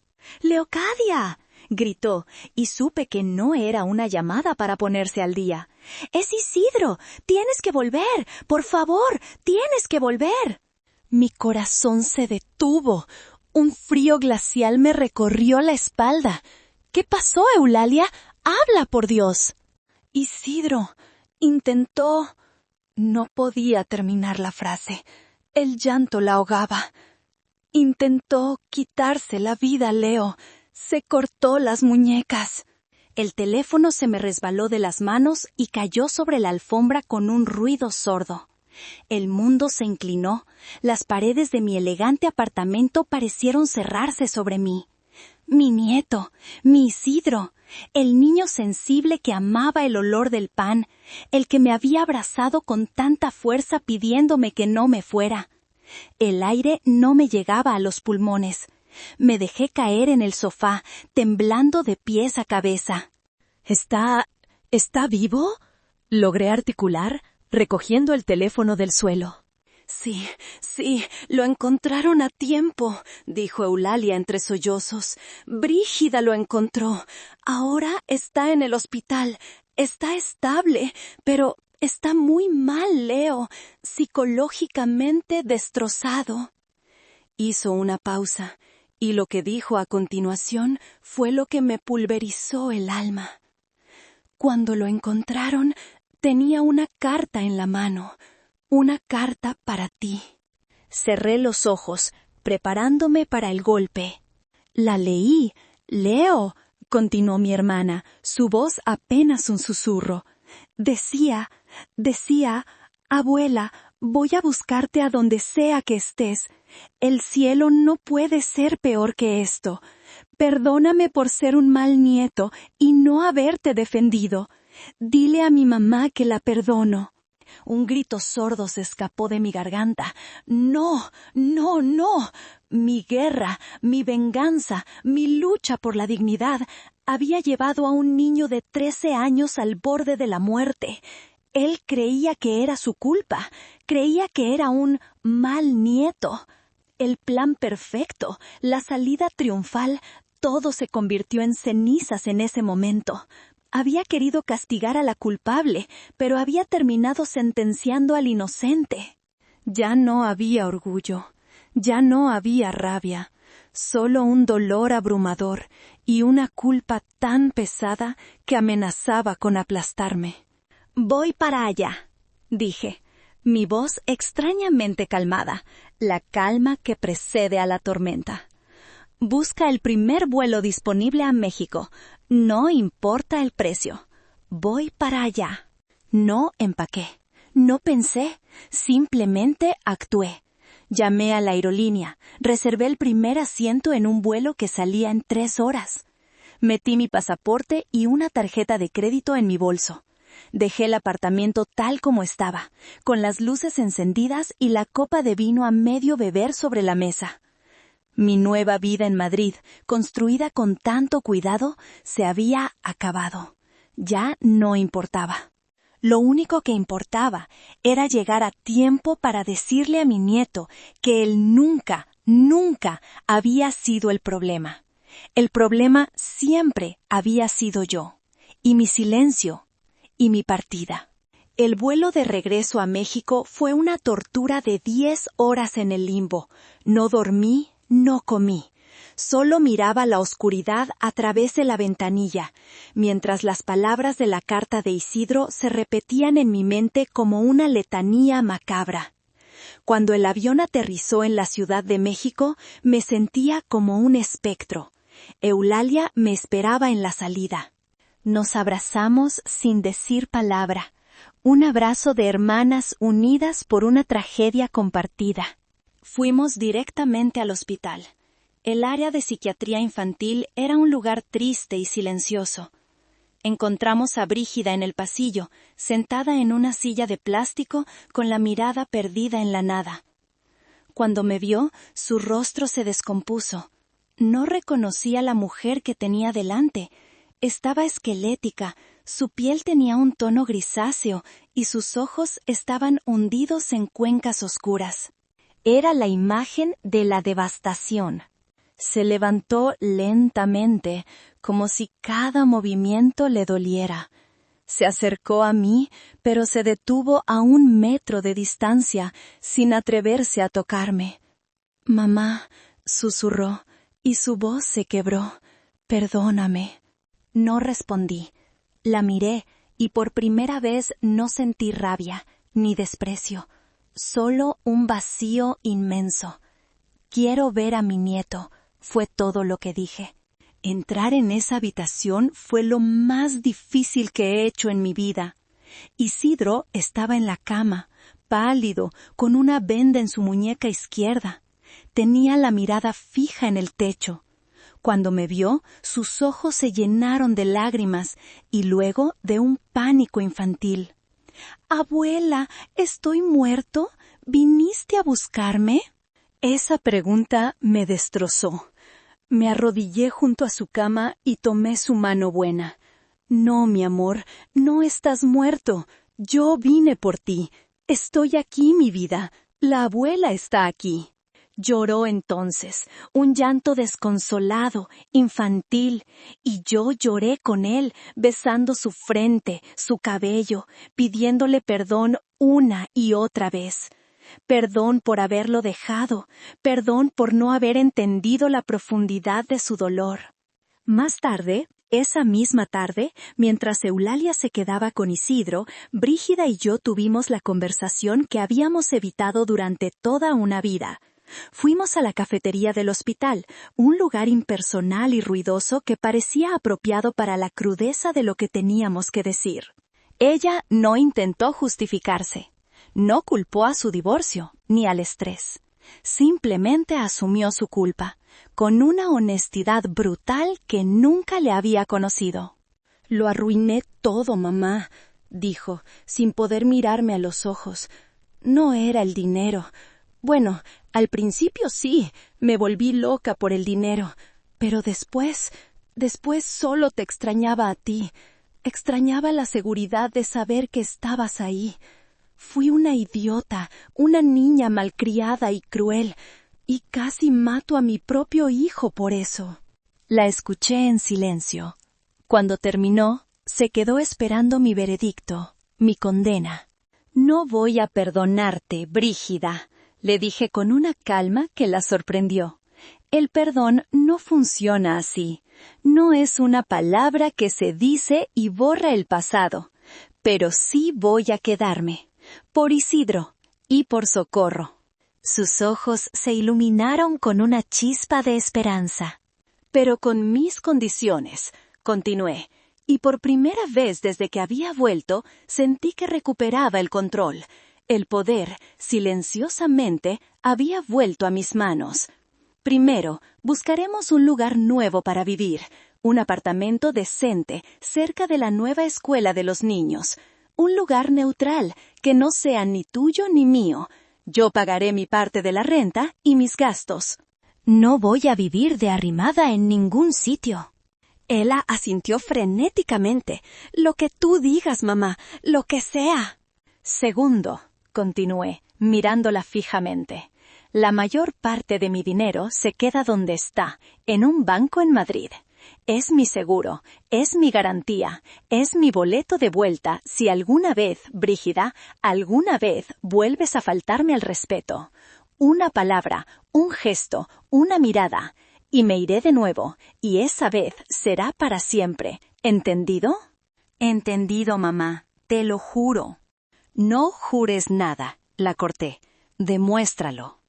¡Leocadia!, gritó, y supe que no era una llamada para ponerse al día. ¡Es Isidro! ¡Tienes que volver! ¡Por favor! ¡Tienes que volver! Mi corazón se detuvo. Un frío glacial me recorrió la espalda. ¿Qué pasó, Eulalia? ¡Habla, por Dios! Isidro intentó... No podía terminar la frase. El llanto la ahogaba. Intentó quitarse la vida, Leo. Se cortó las muñecas. El teléfono se me resbaló de las manos y cayó sobre la alfombra con un ruido sordo. El mundo se inclinó. Las paredes de mi elegante apartamento parecieron cerrarse sobre mí. Mi nieto, mi Isidro, el niño sensible que amaba el olor del pan, el que me había abrazado con tanta fuerza pidiéndome que no me fuera. El aire no me llegaba a los pulmones. Me dejé caer en el sofá, temblando de pies a cabeza. ¿Está vivo?, logré articular, recogiendo el teléfono del suelo. Sí, lo encontraron a tiempo, dijo Eulalia entre sollozos. Brígida lo encontró. Ahora está en el hospital. Está estable, pero está muy mal, Leo, psicológicamente destrozado. Hizo una pausa, y lo que dijo a continuación fue lo que me pulverizó el alma. Cuando lo encontraron, tenía una carta en la mano. Una carta para ti. Cerré los ojos, preparándome para el golpe. La leí. Leo, continuó mi hermana, su voz apenas un susurro. Decía, abuela, voy a buscarte a donde sea que estés. El cielo no puede ser peor que esto. Perdóname por ser un mal nieto y no haberte defendido. Dile a mi mamá que la perdono. Un grito sordo se escapó de mi garganta. ¡No! ¡No, no! Mi guerra, mi venganza, mi lucha por la dignidad había llevado a un niño de 13 años al borde de la muerte. Él creía que era su culpa, creía que era un mal nieto. El plan perfecto, la salida triunfal, todo se convirtió en cenizas en ese momento. Había querido castigar a la culpable, pero había terminado sentenciando al inocente. Ya no había orgullo, ya no había rabia, solo un dolor abrumador y una culpa tan pesada que amenazaba con aplastarme. «Voy para allá», dije. Mi voz extrañamente calmada, la calma que precede a la tormenta. Busca el primer vuelo disponible a México. No importa el precio. Voy para allá. No empaqué. No pensé. Simplemente actué. Llamé a la aerolínea. Reservé el primer asiento en un vuelo que salía en 3 horas. Metí mi pasaporte y una tarjeta de crédito en mi bolso. Dejé el apartamento tal como estaba, con las luces encendidas y la copa de vino a medio beber sobre la mesa. Mi nueva vida en Madrid, construida con tanto cuidado, se había acabado. Ya no importaba. Lo único que importaba era llegar a tiempo para decirle a mi nieto que él nunca, nunca había sido el problema. El problema siempre había sido yo, y mi silencio, y mi partida. El vuelo de regreso a México fue una tortura de 10 horas en el limbo. No dormí, no comí. Solo miraba la oscuridad a través de la ventanilla, mientras las palabras de la carta de Isidro se repetían en mi mente como una letanía macabra. Cuando el avión aterrizó en la Ciudad de México, me sentía como un espectro. Eulalia me esperaba en la salida. Nos abrazamos sin decir palabra. Un abrazo de hermanas unidas por una tragedia compartida. Fuimos directamente al hospital. El área de psiquiatría infantil era un lugar triste y silencioso. Encontramos a Brígida en el pasillo, sentada en una silla de plástico con la mirada perdida en la nada. Cuando me vio, su rostro se descompuso. No reconocí a la mujer que tenía delante. Estaba esquelética, su piel tenía un tono grisáceo y sus ojos estaban hundidos en cuencas oscuras. Era la imagen de la devastación. Se levantó lentamente, como si cada movimiento le doliera. Se acercó a mí, pero se detuvo a 1 metro de distancia, sin atreverse a tocarme. «Mamá», susurró, y su voz se quebró. «Perdóname». No respondí. La miré, y por primera vez no sentí rabia, ni desprecio. Solo un vacío inmenso. «Quiero ver a mi nieto», fue todo lo que dije. Entrar en esa habitación fue lo más difícil que he hecho en mi vida. Isidro estaba en la cama, pálido, con una venda en su muñeca izquierda. Tenía la mirada fija en el techo. Cuando me vio, sus ojos se llenaron de lágrimas y luego de un pánico infantil. «Abuela, ¿estoy muerto? ¿Viniste a buscarme?» Esa pregunta me destrozó. Me arrodillé junto a su cama y tomé su mano buena. «No, mi amor, no estás muerto. Yo vine por ti. Estoy aquí, mi vida. La abuela está aquí». Lloró entonces, un llanto desconsolado, infantil, y yo lloré con él, besando su frente, su cabello, pidiéndole perdón una y otra vez. Perdón por haberlo dejado, perdón por no haber entendido la profundidad de su dolor. Más tarde, esa misma tarde, mientras Eulalia se quedaba con Isidro, Brígida y yo tuvimos la conversación que habíamos evitado durante toda una vida. Fuimos a la cafetería del hospital, un lugar impersonal y ruidoso que parecía apropiado para la crudeza de lo que teníamos que decir. Ella no intentó justificarse. No culpó a su divorcio, ni al estrés. Simplemente asumió su culpa, con una honestidad brutal que nunca le había conocido. «Lo arruiné todo, mamá», dijo, sin poder mirarme a los ojos. «No era el dinero. Bueno, al principio sí, me volví loca por el dinero, pero después solo te extrañaba a ti. Extrañaba la seguridad de saber que estabas ahí. Fui una idiota, una niña malcriada y cruel, y casi mato a mi propio hijo por eso». La escuché en silencio. Cuando terminó, se quedó esperando mi veredicto, mi condena. «No voy a perdonarte, Brígida», le dije con una calma que la sorprendió. «El perdón no funciona así. No es una palabra que se dice y borra el pasado. Pero sí voy a quedarme. Por Isidro, y por socorro. Sus ojos se iluminaron con una chispa de esperanza. Pero con mis condiciones, continué, y por primera vez desde que había vuelto, sentí que recuperaba el control. El poder, silenciosamente, había vuelto a mis manos. Primero, buscaremos un lugar nuevo para vivir, un apartamento decente, cerca de la nueva escuela de los niños. Un lugar neutral, que no sea ni tuyo ni mío. Yo pagaré mi parte de la renta y mis gastos. No voy a vivir de arrimada en ningún sitio. Ella asintió frenéticamente. Lo que tú digas, mamá, lo que sea. Segundo, continué, mirándola fijamente. La mayor parte de mi dinero se queda donde está, en un banco en Madrid. Es mi seguro, es mi garantía, es mi boleto de vuelta si alguna vez, Brígida, alguna vez vuelves a faltarme al respeto. Una palabra, un gesto, una mirada, y me iré de nuevo, y esa vez será para siempre. ¿Entendido? Entendido, mamá, te lo juro. No jures nada, la corté. Demuéstralo.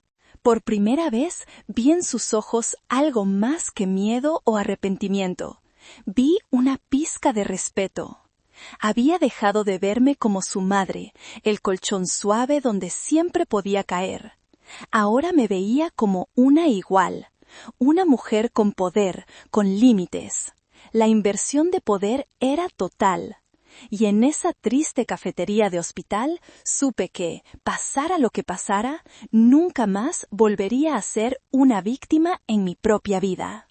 Por primera vez vi en sus ojos algo más que miedo o arrepentimiento. Vi una pizca de respeto. Había dejado de verme como su madre, el colchón suave donde siempre podía caer. Ahora me veía como una igual, una mujer con poder, con límites. La inversión de poder era total. Y en esa triste cafetería de hospital supe que, pasara lo que pasara, nunca más volvería a ser una víctima en mi propia vida.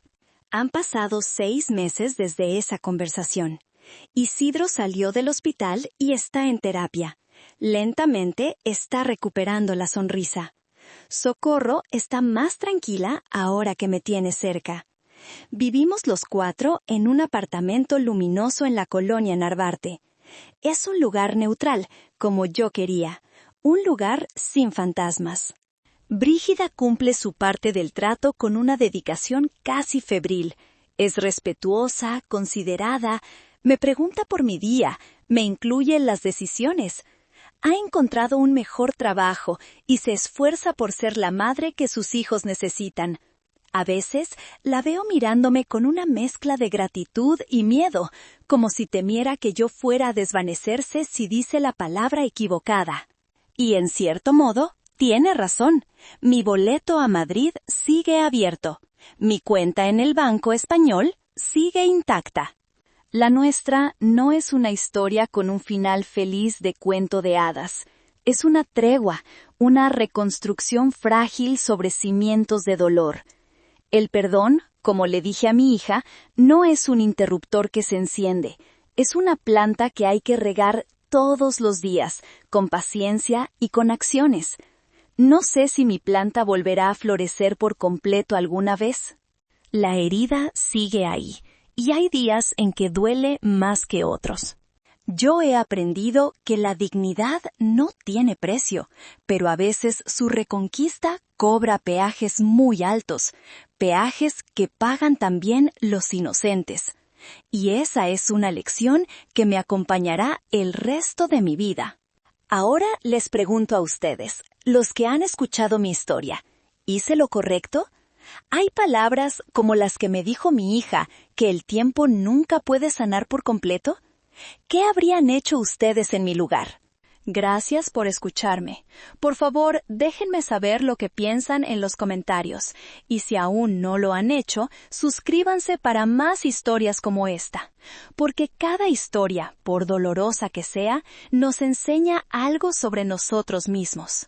Han pasado 6 meses desde esa conversación. Isidro salió del hospital y está en terapia. Lentamente está recuperando la sonrisa. Socorro está más tranquila ahora que me tiene cerca. Vivimos los 4 en un apartamento luminoso en la colonia Narvarte. Es un lugar neutral, como yo quería, un lugar sin fantasmas. Brígida cumple su parte del trato con una dedicación casi febril. Es respetuosa, considerada, me pregunta por mi día, me incluye en las decisiones. Ha encontrado un mejor trabajo y se esfuerza por ser la madre que sus hijos necesitan. A veces la veo mirándome con una mezcla de gratitud y miedo, como si temiera que yo fuera a desvanecerse si dice la palabra equivocada. Y en cierto modo, tiene razón. Mi boleto a Madrid sigue abierto. Mi cuenta en el Banco Español sigue intacta. La nuestra no es una historia con un final feliz de cuento de hadas. Es una tregua, una reconstrucción frágil sobre cimientos de dolor. El perdón, como le dije a mi hija, no es un interruptor que se enciende. Es una planta que hay que regar todos los días, con paciencia y con acciones. No sé si mi planta volverá a florecer por completo alguna vez. La herida sigue ahí, y hay días en que duele más que otros. Yo he aprendido que la dignidad no tiene precio, pero a veces su reconquista cobra peajes muy altos, peajes que pagan también los inocentes. Y esa es una lección que me acompañará el resto de mi vida. Ahora les pregunto a ustedes, los que han escuchado mi historia, ¿hice lo correcto? ¿Hay palabras como las que me dijo mi hija, que el tiempo nunca puede sanar por completo? ¿Qué habrían hecho ustedes en mi lugar? Gracias por escucharme. Por favor, déjenme saber lo que piensan en los comentarios. Y si aún no lo han hecho, suscríbanse para más historias como esta. Porque cada historia, por dolorosa que sea, nos enseña algo sobre nosotros mismos.